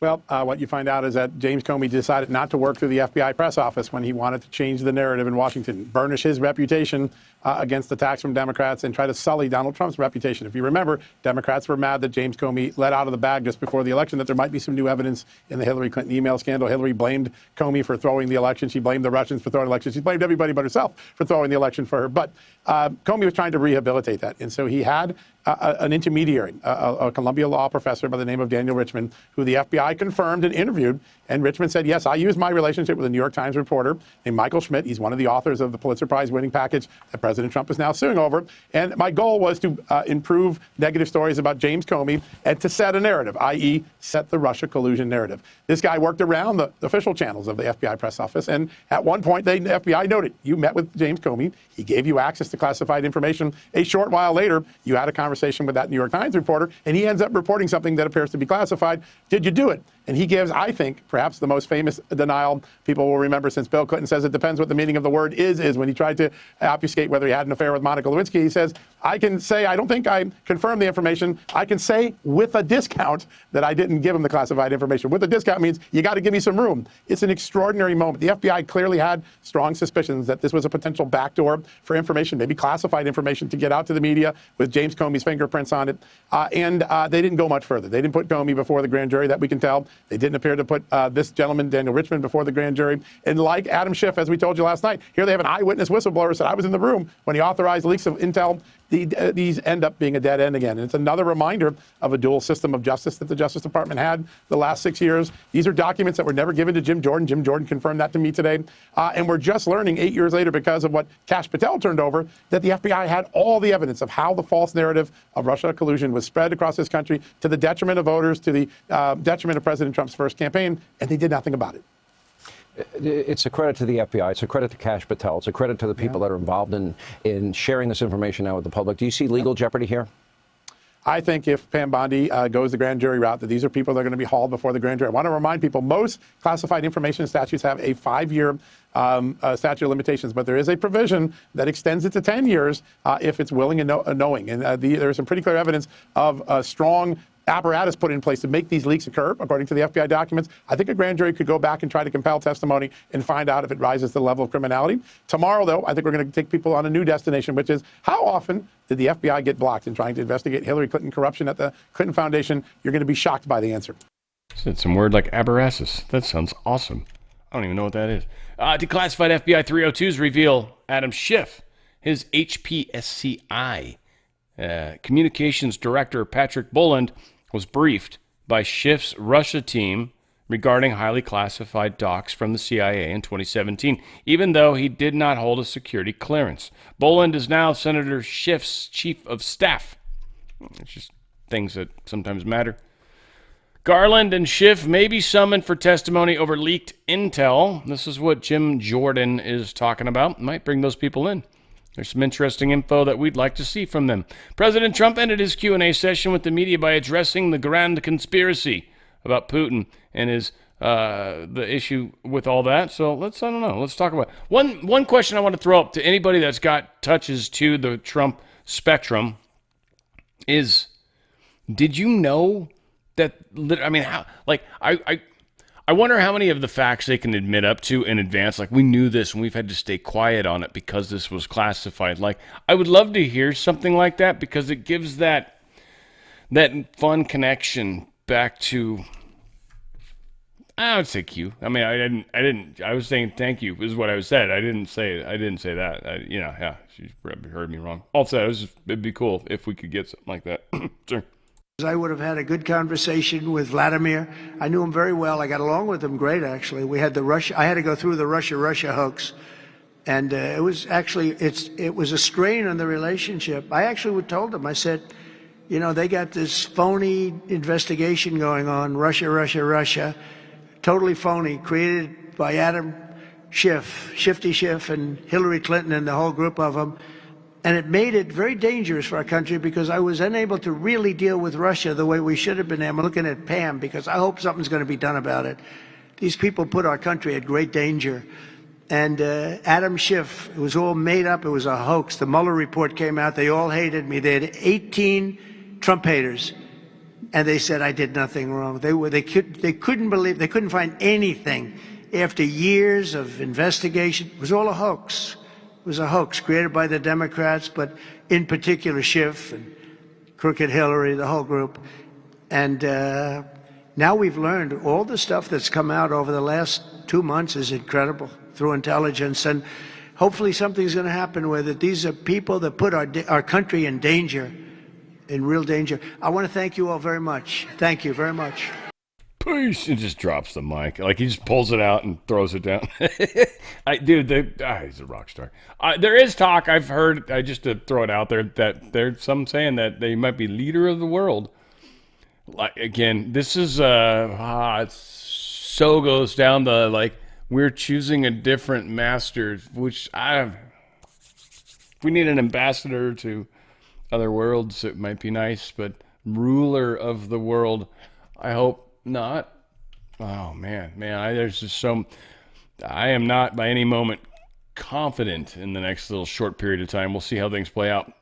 Well, what you find out is that James Comey decided not to work through the FBI press office when he wanted to change the narrative in Washington, burnish his reputation against attacks from Democrats, and try to sully Donald Trump's reputation. If you remember, Democrats were mad that James Comey let out of the bag just before the election that there might be some new evidence in the Hillary Clinton email scandal. Hillary blamed Comey for throwing the election. She blamed the Russians for throwing the election. She blamed everybody but herself for throwing the election for her. But Comey was trying to rehabilitate that. And so he had an intermediary, a Columbia law professor by the name of Daniel Richman, who the FBI confirmed and interviewed. And Richman said, yes, I used my relationship with a New York Times reporter named Michael Schmidt. He's one of the authors of the Pulitzer Prize winning package that President Trump is now suing over. And my goal was to improve negative stories about James Comey and to set a narrative, i.e. set the Russia collusion narrative. This guy worked around the official channels of the FBI press office. And at one point, the FBI noted, you met with James Comey. He gave you access to classified information. A short while later, you had a conversation conversation with that New York Times reporter, and he ends up reporting something that appears to be classified. Did you do it? And he gives, I think, perhaps the most famous denial people will remember since Bill Clinton says it depends what the meaning of the word is when he tried to obfuscate whether he had an affair with Monica Lewinsky. He says, I can say, I don't think I confirmed the information. I can say with a discount that I didn't give him the classified information. With a discount means you got to give me some room. It's an extraordinary moment. The FBI clearly had strong suspicions that this was a potential backdoor for information, maybe classified information, to get out to the media with James Comey's fingerprints on it. And they didn't go much further. They didn't put Comey before the grand jury, that we can tell. They didn't appear to put this gentleman, Daniel Richmond, before the grand jury. And like Adam Schiff, as we told you last night, here they have an eyewitness whistleblower who said, I was in the room when he authorized leaks of intel. These end up being a dead end again. And it's another reminder of a dual system of justice that the Justice Department had the last 6 years. These are documents that were never given to Jim Jordan. Jim Jordan confirmed that to me today. And we're just learning 8 years later, because of what Kash Patel turned over, that the FBI had all the evidence of how the false narrative of Russia collusion was spread across this country to the detriment of voters, to the detriment of President Trump's first campaign, and they did nothing about it. It's a credit to the FBI. It's a credit to Kash Patel. It's a credit to the people that are involved in sharing this information now with the public. Do you see legal jeopardy here? I think if Pam Bondi goes the grand jury route, that these are people that are going to be hauled before the grand jury. I want to remind people, most classified information statutes have a 5-year statute of limitations, but there is a provision that extends it to 10 years if it's willing and knowing. And there is some pretty clear evidence of a strong apparatus put in place to make these leaks occur, according to the FBI documents. I think a grand jury could go back and try to compel testimony and find out if it rises to the level of criminality. Tomorrow, though, I think we're going to take people on a new destination, which is how often did the FBI get blocked in trying to investigate Hillary Clinton corruption at the Clinton Foundation? You're going to be shocked by the answer. Said some word like apparatus. That sounds awesome. I don't even know what that is. Declassified FBI 302s reveal Adam Schiff, his HPSCI communications director Patrick Boland, was briefed by Schiff's Russia team regarding highly classified docs from the CIA in 2017, even though he did not hold a security clearance. Boland is now Senator Schiff's chief of staff. It's just things that sometimes matter. Garland and Schiff may be summoned for testimony over leaked intel. This is what Jim Jordan is talking about. Might bring those people in. There's some interesting info that we'd like to see from them. President Trump ended his Q&A session with the media by addressing the grand conspiracy about Putin and his the issue with all that. So let's talk about it. One question I want to throw up to anybody that's got touches to the Trump spectrum is, did you know that? I mean, how? Like, I wonder how many of the facts they can admit up to in advance. Like, we knew this and we've had to stay quiet on it because this was classified. Like, I would love to hear something like that, because it gives that fun connection back to, I would say Q. I mean, I was saying thank you is what I said. I didn't say that. Yeah, she heard me wrong. Also, it'd be cool if we could get something like that. Sure. I would have had a good conversation with Vladimir. I knew him very well. I got along with him great, actually. We had I had to go through the Russia hoax, and it was actually it was a strain on the relationship. I actually told him, I said, they got this phony investigation going on, Russia, totally phony, created by Adam Schiff, Shifty Schiff, and Hillary Clinton and the whole group of them. And it made it very dangerous for our country, because I was unable to really deal with Russia the way we should have been. I'm looking at Pam, because I hope something's going to be done about it. These people put our country at great danger. And Adam Schiff, it was all made up. It was a hoax. The Mueller report came out. They all hated me. They had 18 Trump haters. And they said I did nothing wrong. They couldn't believe, they couldn't find anything. After years of investigation, it was all a hoax. It was a hoax created by the Democrats, but in particular Schiff and Crooked Hillary, the whole group. And now we've learned all the stuff that's come out over the last 2 months is incredible through intelligence. And hopefully something's going to happen with it. These are people that put our country in danger, in real danger. I want to thank you all very much. Thank you very much. Peace. He just drops the mic. Like, he just pulls it out and throws it down. He's a rock star. There is talk, I've heard, just to throw it out there, that there's some saying that they might be leader of the world. Like, again, this is, it so goes down the, like, we're choosing a different master, which we need an ambassador to other worlds, it might be nice, but ruler of the world, I hope not. Oh man, there's just I am not by any moment confident in the next little short period of time. We'll see how things play out.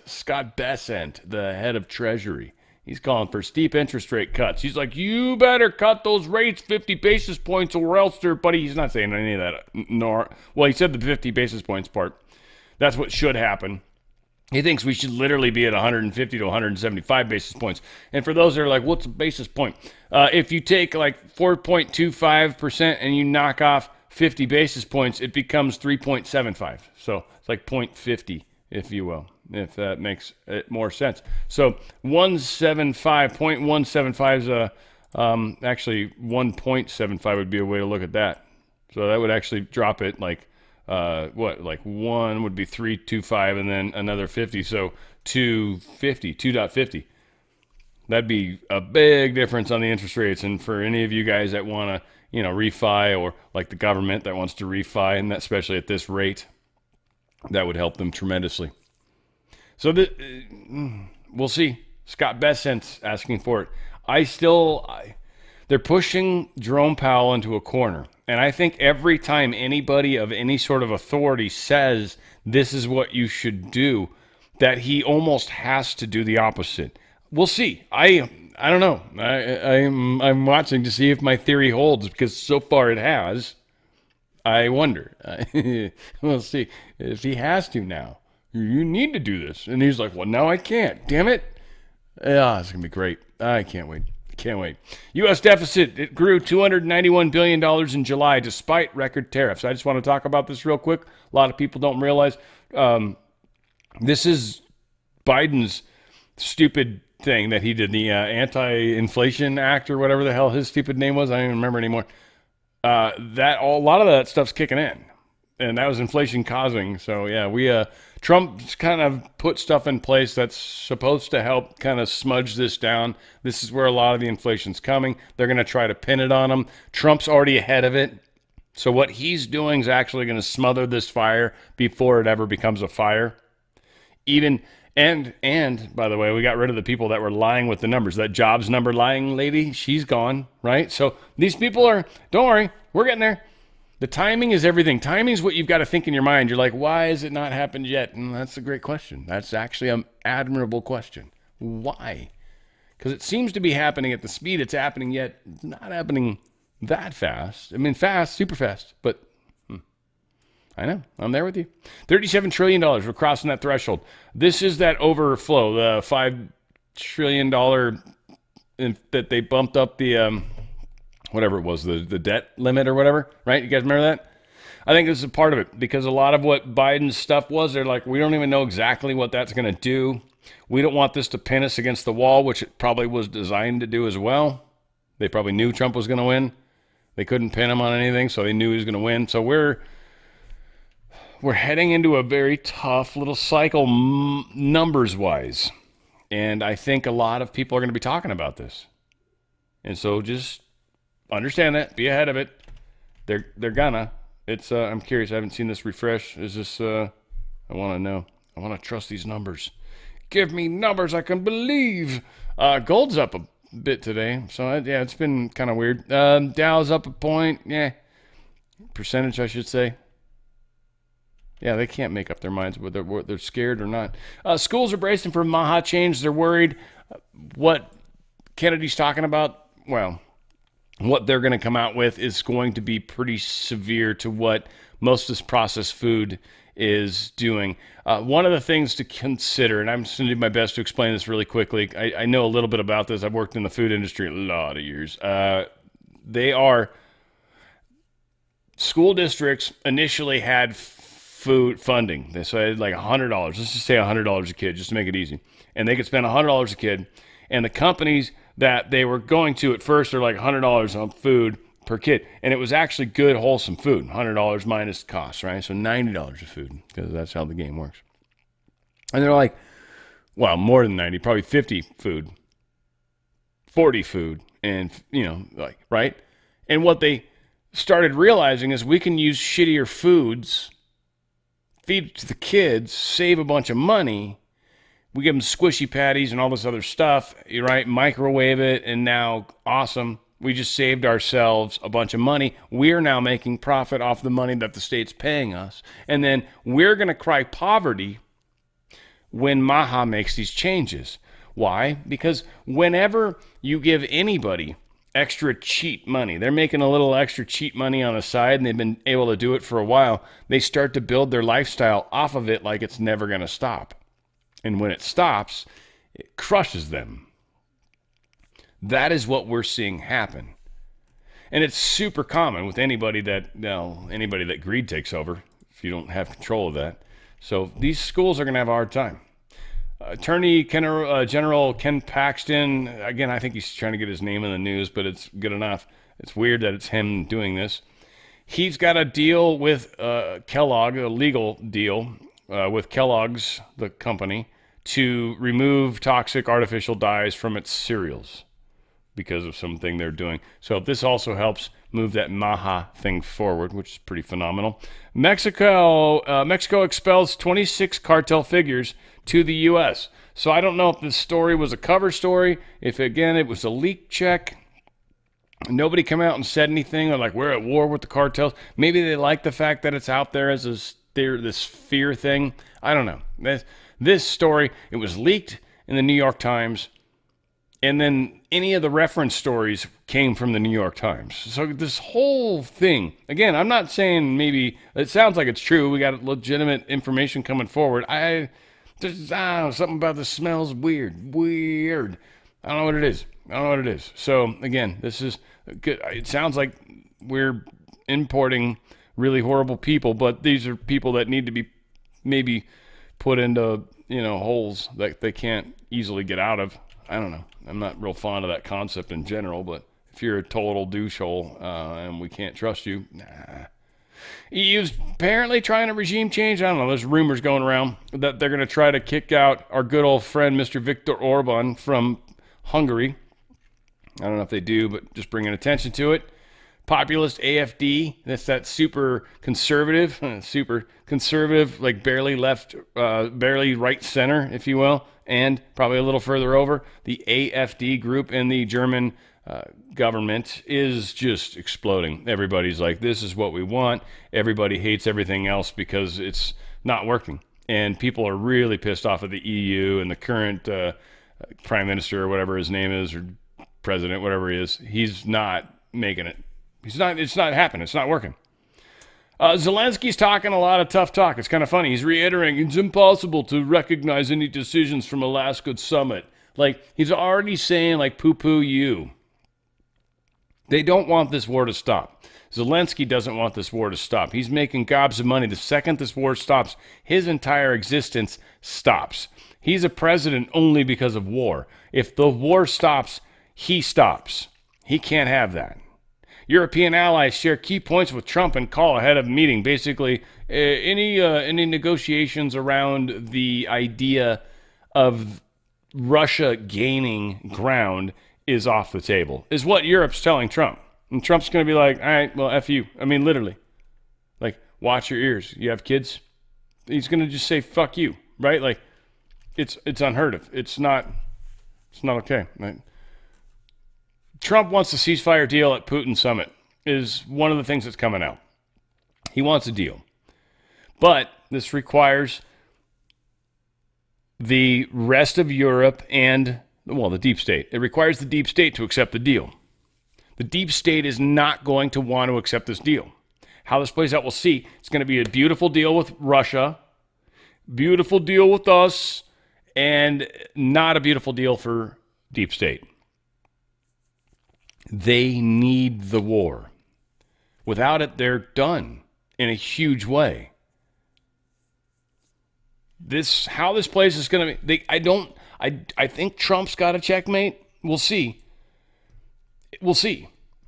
Scott Bessent, the head of Treasury, he's calling for steep interest rate cuts. He's like, you better cut those rates 50 basis points or else buddy. He's not saying any of that. Well, he said the 50 basis points part. That's what should happen. He thinks we should literally be at 150 to 175 basis points. And for those that are like, what's a basis point? If you take like 4.25% and you knock off 50 basis points, it becomes 3.75. So it's like 0.50, if you will, if that makes it more sense. So 0.175 is actually 1.75 would be a way to look at that. So that would actually drop it like, like one would be 3.25 and then another 50. So 2.50. That'd be a big difference on the interest rates. And for any of you guys that want to, refi, or like the government that wants to refi, and that, especially at this rate, that would help them tremendously. So we'll see. Scott Bessent's asking for it. They're pushing Jerome Powell into a corner. And I think every time anybody of any sort of authority says this is what you should do, that he almost has to do the opposite. We'll see. I don't know. I'm watching to see if my theory holds, because so far it has. I wonder. We'll see if he has to now. You need to do this. And he's like, well, now I can't. Damn it. Yeah, it's going to be great. I can't wait. U.S. deficit, it grew $291 billion in July despite record tariffs. I just want to talk about this real quick. A lot of people don't realize this is Biden's stupid thing that he did, the Anti-Inflation Act or whatever the hell his stupid name was. I don't even remember anymore. A lot of that stuff's kicking in, and that was inflation causing. So yeah, Trump's kind of put stuff in place that's supposed to help kind of smudge this down. This is where a lot of the inflation's coming. They're going to try to pin it on him. Trump's already ahead of it. So what he's doing is actually going to smother this fire before it ever becomes a fire. And by the way, we got rid of the people that were lying with the numbers. That jobs number lying lady, she's gone, right? So these people don't worry, we're getting there. The timing is everything. Timing is what you've got to think in your mind. You're like, why has it not happened yet? And that's a great question. That's actually an admirable question. Why? Because it seems to be happening at the speed it's happening, yet it's not happening that fast. I mean, fast, super fast, but I know. I'm there with you. $37 trillion. We're crossing that threshold. This is that overflow, the $5 trillion that they bumped up the whatever it was, the debt limit or whatever, right? You guys remember that? I think this is a part of it, because a lot of what Biden's stuff was, they're like, we don't even know exactly what that's going to do. We don't want this to pin us against the wall, which it probably was designed to do as well. They probably knew Trump was going to win. They couldn't pin him on anything, so they knew he was going to win. So we're heading into a very tough little cycle numbers-wise. And I think a lot of people are going to be talking about this. And so just understand that. Be ahead of it. They're gonna. I'm curious. I haven't seen this refresh. Is this, I want to know. I want to trust these numbers. Give me numbers I can believe. Gold's up a bit today. So, yeah, it's been kind of weird. Dow's up a point. Yeah. Percentage, I should say. Yeah, they can't make up their minds whether they're scared or not. Schools are bracing for Maha change. They're worried. What Kennedy's talking about, well, what they're going to come out with is going to be pretty severe to what most of this processed food is doing. One of the things to consider, and I'm just going to do my best to explain this really quickly. I know a little bit about this. I've worked in the food industry a lot of years. School districts initially had food funding. They said like $100. Let's just say $100 a kid, just to make it easy. And they could spend $100 a kid. And the companies that they were going to at first are like $100 on food per kid. And it was actually good, wholesome food. $100 minus costs, right? So $90 of food, because that's how the game works. And they're like, well, more than 90, probably 50 food, 40 food, and, right? And what they started realizing is we can use shittier foods, feed it to the kids, save a bunch of money, We give them squishy patties and all this other stuff, right? Microwave it, and now, awesome. We just saved ourselves a bunch of money. We're now making profit off the money that the state's paying us. And then we're going to cry poverty when Maha makes these changes. Why? Because whenever you give anybody extra cheat money, they're making a little extra cheat money on the side, and they've been able to do it for a while, they start to build their lifestyle off of it like it's never going to stop. And when it stops, it crushes them. That is what we're seeing happen. And it's super common with anybody that greed takes over, if you don't have control of that. So these schools are going to have a hard time. Attorney General Ken Paxton, again, I think he's trying to get his name in the news, but it's good enough. It's weird that it's him doing this. He's got a deal with Kellogg, a legal deal with Kellogg's, the company, to remove toxic artificial dyes from its cereals because of something they're doing. So this also helps move that Maha thing forward, which is pretty phenomenal. Mexico expels 26 cartel figures to the U.S. So I don't know if this story was a cover story, if, again, it was a leak check. Nobody come out and said anything, or like, we're at war with the cartels. Maybe they like the fact that it's out there as this fear thing. I don't know. This story, it was leaked in the New York Times, and then any of the reference stories came from the New York Times. So this whole thing, again, I'm not saying maybe, it sounds like it's true. We got legitimate information coming forward. I don't know, something about this smells weird. I don't know what it is. So again, this is good. It sounds like we're importing really horrible people, but these are people that need to be maybe put into, holes that they can't easily get out of. I don't know. I'm not real fond of that concept in general, but if you're a total douchehole and we can't trust you, nah. EU's apparently trying a regime change. I don't know. There's rumors going around that they're going to try to kick out our good old friend, Mr. Viktor Orban, from Hungary. I don't know if they do, but just bringing attention to it. Populist AFD, that's that super conservative, like barely left, barely right center, if you will, and probably a little further over. The AFD group in the German government is just exploding. Everybody's like, this is what we want. Everybody hates everything else because it's not working. And people are really pissed off at the EU and the current prime minister or whatever his name is, or president, whatever he is. He's not making it. It's not happening. It's not working. Zelensky's talking a lot of tough talk. It's kind of funny. He's reiterating it's impossible to recognize any decisions from Alaska summit. Like, he's already saying, like, poo-poo you. They don't want this war to stop. Zelensky doesn't want this war to stop. He's making gobs of money. The second this war stops, his entire existence stops. He's a president only because of war. If the war stops, he stops. He can't have that. European allies share key points with Trump and call ahead of meeting. Basically, any negotiations around the idea of Russia gaining ground is off the table, is what Europe's telling Trump. And Trump's going to be like, all right, well, F you. I mean, literally. Like, watch your ears. You have kids? He's going to just say, fuck you, right? Like, it's unheard of. It's not okay, right? Trump wants a ceasefire deal at Putin summit is one of the things that's coming out. He wants a deal. But this requires the rest of Europe and, well, the deep state. It requires the deep state to accept the deal. The deep state is not going to want to accept this deal. How this plays out, we'll see. It's going to be a beautiful deal with Russia, beautiful deal with us, and not a beautiful deal for deep state. They need the war. Without it, they're done in a huge way. How this place is going to be, I think Trump's got a checkmate. We'll see.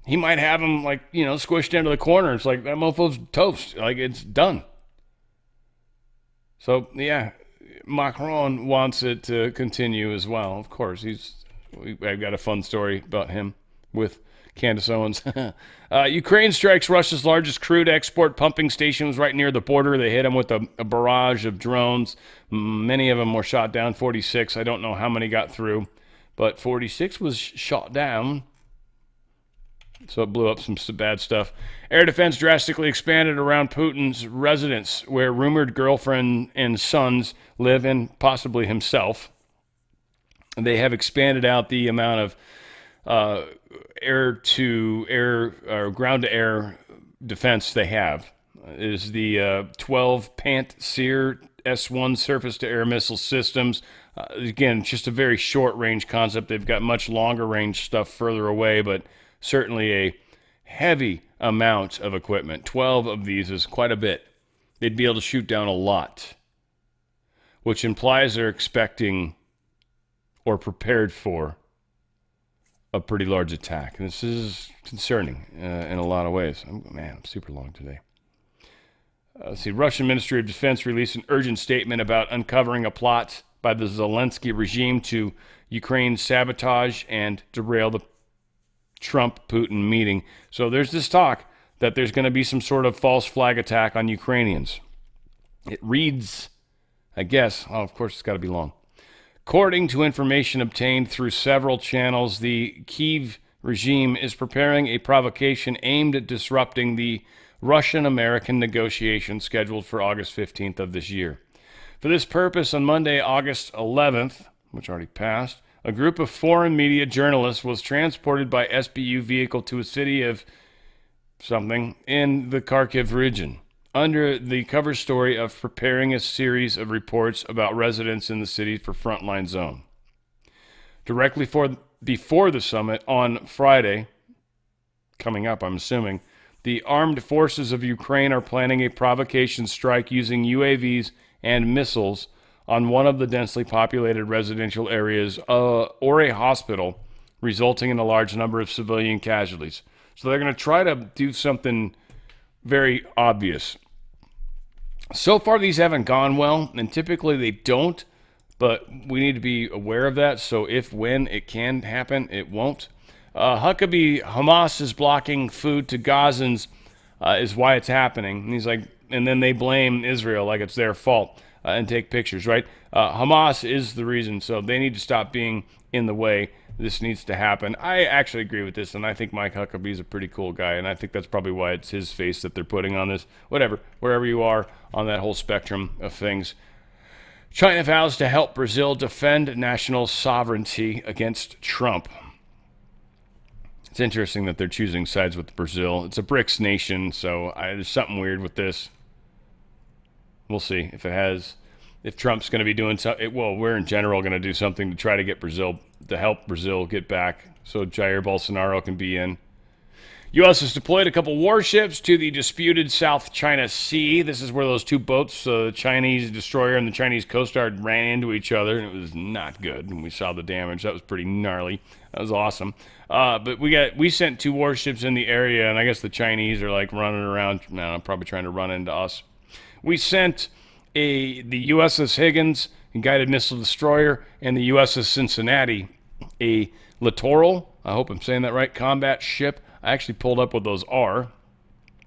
He might have him, like, squished into the corner. It's like, that mofo's toast. Like, it's done. So, yeah, Macron wants it to continue as well. Of course, I've got a fun story about him with Candace Owens. Ukraine strikes Russia's largest crude export pumping station. Was right near the border. They hit them with a barrage of drones. Many of them were shot down. 46. I don't know how many got through, but 46 was shot down. So it blew up some bad stuff. Air defense drastically expanded around Putin's residence, where rumored girlfriend and sons live, and possibly himself. They have expanded out the amount of air-to-air or ground-to-air defense they have. It is the 12 Pantsir S-1 surface-to-air missile systems. Again, just a very short-range concept. They've got much longer-range stuff further away, but certainly a heavy amount of equipment. 12 of these is quite a bit. They'd be able to shoot down a lot, which implies they're expecting or prepared for a pretty large attack. And this is concerning in a lot of ways. I'm super long today. Let's see. Russian Ministry of Defense released an urgent statement about uncovering a plot by the Zelensky regime to Ukraine sabotage and derail the Trump-Putin meeting. So there's this talk that there's going to be some sort of false flag attack on Ukrainians. It reads, I guess, of course it's got to be long. According to information obtained through several channels, the Kyiv regime is preparing a provocation aimed at disrupting the Russian-American negotiations scheduled for August 15th of this year. For this purpose, on Monday, August 11th, which already passed, a group of foreign media journalists was transported by SBU vehicle to a city of something in the Kharkiv region, under the cover story of preparing a series of reports about residents in the city for frontline zone. Directly before the summit on Friday, coming up, I'm assuming, the armed forces of Ukraine are planning a provocation strike using UAVs and missiles on one of the densely populated residential areas or a hospital, resulting in a large number of civilian casualties. So they're going to try to do something very obvious. So far, these haven't gone well, and typically they don't, but we need to be aware of that. So when it can happen, it won't. Huckabee, Hamas is blocking food to Gazans is why it's happening. And he's like, and then they blame Israel like it's their fault. And take pictures, right? Hamas is the reason, so they need to stop being in the way. This needs to happen. I actually agree with this, and I think Mike Huckabee is a pretty cool guy, and I think that's probably why it's his face that they're putting on this. Whatever, wherever you are on that whole spectrum of things. China vows to help Brazil defend national sovereignty against Trump. It's interesting that they're choosing sides with Brazil. It's a BRICS nation, so there's something weird with this. We'll see if Trump's going to be doing something. Well, we're in general going to do something to try to get Brazil, to help Brazil get back so Jair Bolsonaro can be in. U.S. has deployed a couple warships to the disputed South China Sea. This is where those two boats, the Chinese destroyer and the Chinese Coast Guard, ran into each other, and it was not good. And we saw the damage. That was pretty gnarly. That was awesome. But we sent two warships in the area, and I guess the Chinese are like running around now, probably trying to run into us. We sent the USS Higgins, a guided missile destroyer, and the USS Cincinnati, a littoral, I hope I'm saying that right, combat ship. I actually pulled up what those are.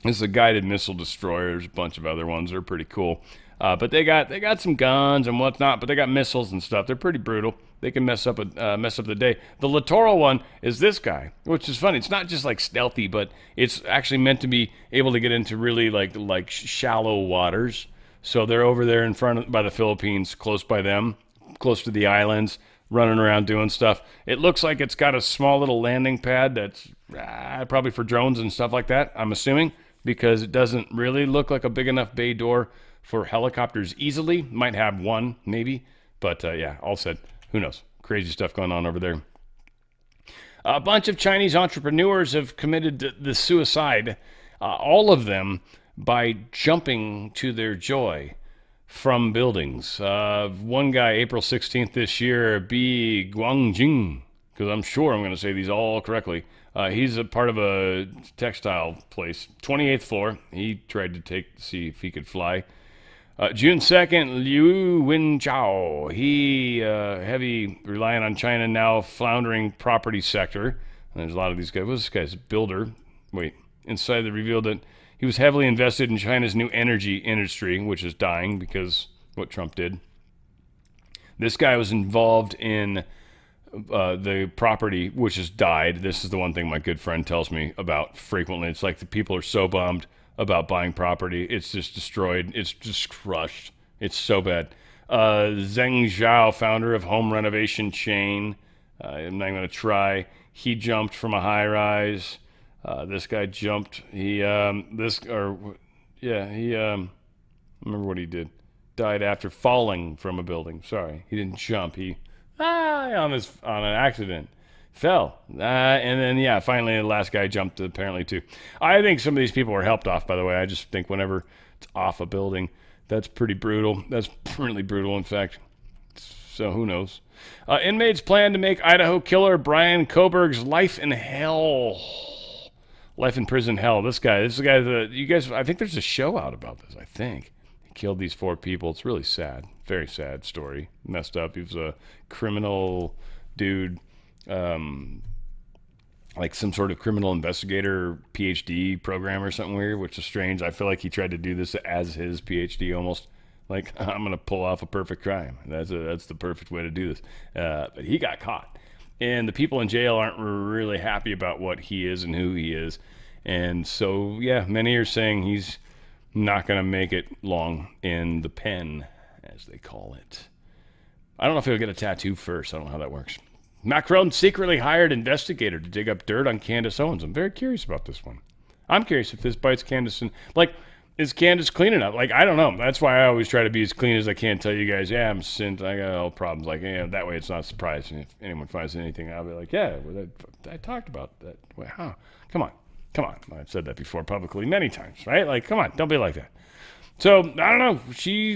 This is a guided missile destroyer. There's a bunch of other ones. They're pretty cool. But they got some guns and whatnot, but they got missiles and stuff. They're pretty brutal. They can mess up the day. The littoral one is this guy, which is funny. It's not just like stealthy, but it's actually meant to be able to get into really like shallow waters. So they're over there in front by the Philippines, close by them, close to the islands, running around doing stuff. It looks like it's got a small little landing pad that's probably for drones and stuff like that, I'm assuming, because it doesn't really look like a big enough bay door for helicopters easily. Might have one, maybe. But yeah, all said, who knows? Crazy stuff going on over there. A bunch of Chinese entrepreneurs have committed the suicide, all of them by jumping to their joy from buildings. One guy, April 16th this year, B. Guangjing, because I'm sure I'm going to say these all correctly. He's a part of a textile place, 28th floor. He tried to see if he could fly. June 2nd, Liu Wenchao. He, heavy, relying on China now, floundering property sector. There's a lot of these guys. What's this guy's builder? Wait, inside they revealed that he was heavily invested in China's new energy industry, which is dying because what Trump did. This guy was involved in the property, which has died. This is the one thing my good friend tells me about frequently. It's like the people are so bummed about buying property. It's just destroyed. It's just crushed. It's so bad. Zheng Zhao, founder of home renovation chain. I'm not going to try. He jumped from a high rise. This guy jumped. He remember what he did. Died after falling from a building. Sorry, he didn't jump. He on an accident fell. And then finally the last guy jumped apparently too. I think some of these people were helped off. By the way, I just think whenever it's off a building, that's pretty brutal. That's really brutal, in fact. So who knows? Inmates plan to make Idaho killer Brian Koberg's life in hell. Life in prison hell. This guy, you guys, I think there's a show out about this, I think. He killed these 4 people. It's really sad. Very sad story. Messed up. He was a criminal dude, like some sort of criminal investigator PhD program or something weird, which is strange. I feel like he tried to do this as his PhD almost. Like, I'm going to pull off a perfect crime. That's the perfect way to do this. But he got caught. And the people in jail aren't really happy about what he is and who he is. And so, many are saying he's not going to make it long in the pen, as they call it. I don't know if he'll get a tattoo first. I don't know how that works. Macron secretly hired investigator to dig up dirt on Candace Owens. I'm very curious about this one. I'm curious if this bites Candace. Is Candace clean enough? I don't know. That's why I always try to be as clean as I can. Tell you guys, I'm sent. I got all problems. That way it's not surprising if anyone finds anything. I'll be like, I talked about that. Wait, huh? Come on. I've said that before publicly many times, right? Come on, don't be like that. So I don't know.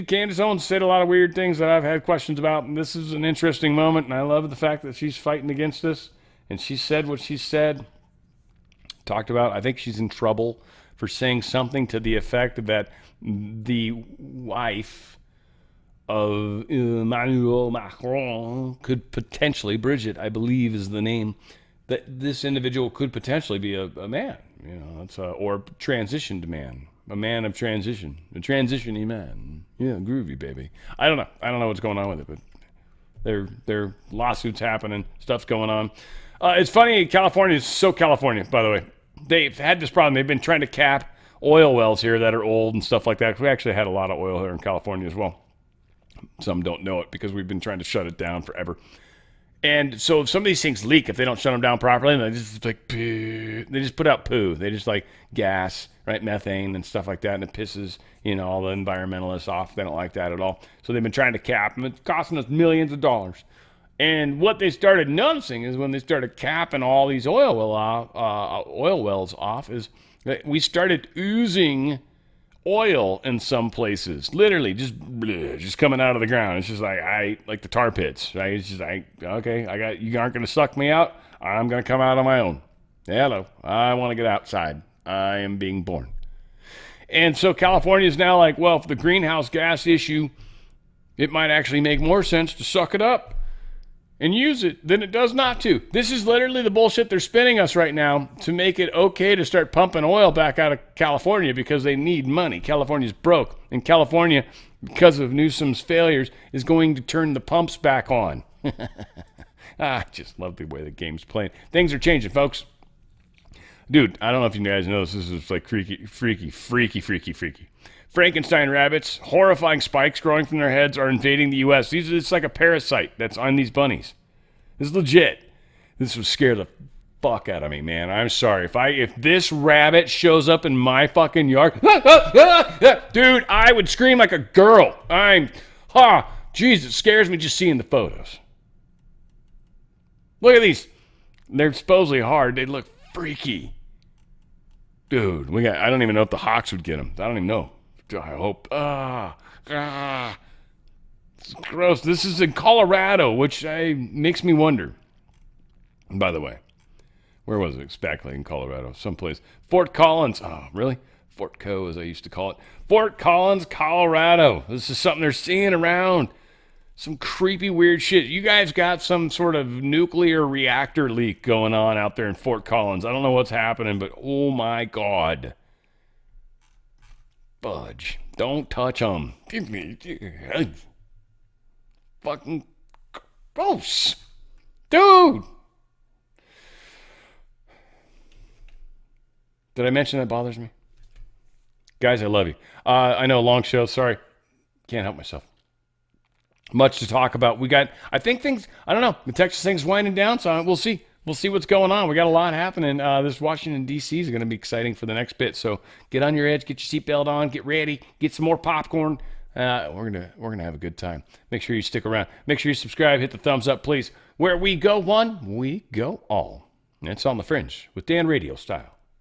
Candace Owens said a lot of weird things that I've had questions about, and this is an interesting moment. And I love the fact that she's fighting against this, and she said what she said. Talked about. I think she's in trouble for saying something to the effect that the wife of Emmanuel Macron could potentially, Bridget, I believe is the name, that this individual could potentially be a man, or transitioned man, a man of transition, a transition-y man. Yeah, groovy, baby. I don't know what's going on with it, but there are lawsuits happening, stuff's going on. It's funny, California is so California, by the way. They've had this problem. They've been trying to cap oil wells here that are old and stuff like that. We actually had a lot of oil here in California as well. Some don't know it because we've been trying to shut it down forever. And so if some of these things leak, if they don't shut them down properly, they just they just put out poo. They just gas, right, methane and stuff like that, and it pisses all the environmentalists off. They don't like that at all. So they've been trying to cap them. It's costing us millions of dollars. And what they started noticing is when they started capping all these oil wells off, is that we started oozing oil in some places, literally just coming out of the ground. It's just like the tar pits, right? It's just okay, you aren't going to suck me out. I'm going to come out on my own. Hello, I want to get outside. I am being born. And so California is now well, for the greenhouse gas issue, it might actually make more sense to suck it up and use it than it does not to. This is literally the bullshit they're spinning us right now to make it okay to start pumping oil back out of California because they need money. California's broke. And California, because of Newsom's failures, is going to turn the pumps back on. I just love the way the game's playing. Things are changing, folks. Dude, I don't know if you guys know this. This is freaky. Frankenstein rabbits, horrifying spikes growing from their heads, are invading the U.S. It's like a parasite that's on these bunnies. This is legit. This would scare the fuck out of me, man. I'm sorry. If this rabbit shows up in my fucking yard, dude, I would scream like a girl. Jeez, it scares me just seeing the photos. Look at these. They're supposedly hard. They look freaky. Dude, I don't even know if the Hawks would get them. I don't even know. I hope. It's gross. This is in Colorado, which makes me wonder. By the way, where was it exactly in Colorado? Someplace. Fort Collins. Oh, really? Fort Co, as I used to call it. Fort Collins, Colorado. This is something they're seeing around. Some creepy, weird shit. You guys got some sort of nuclear reactor leak going on out there in Fort Collins. I don't know what's happening, but oh my God. Fudge. Don't touch them. Fucking gross. Dude. Did I mention that bothers me? Guys, I love you. I know, long show. Sorry. Can't help myself. Much to talk about. We got, I think things, I don't know, the Texas thing's winding down, so we'll see. We'll see what's going on. We got a lot happening. This Washington, D.C. is going to be exciting for the next bit. So get on your edge, get your seatbelt on, get ready, get some more popcorn. We're gonna have a good time. Make sure you stick around. Make sure you subscribe, hit the thumbs up, please. Where we go one, we go all. And it's on the Fringe with Dan Radio Style.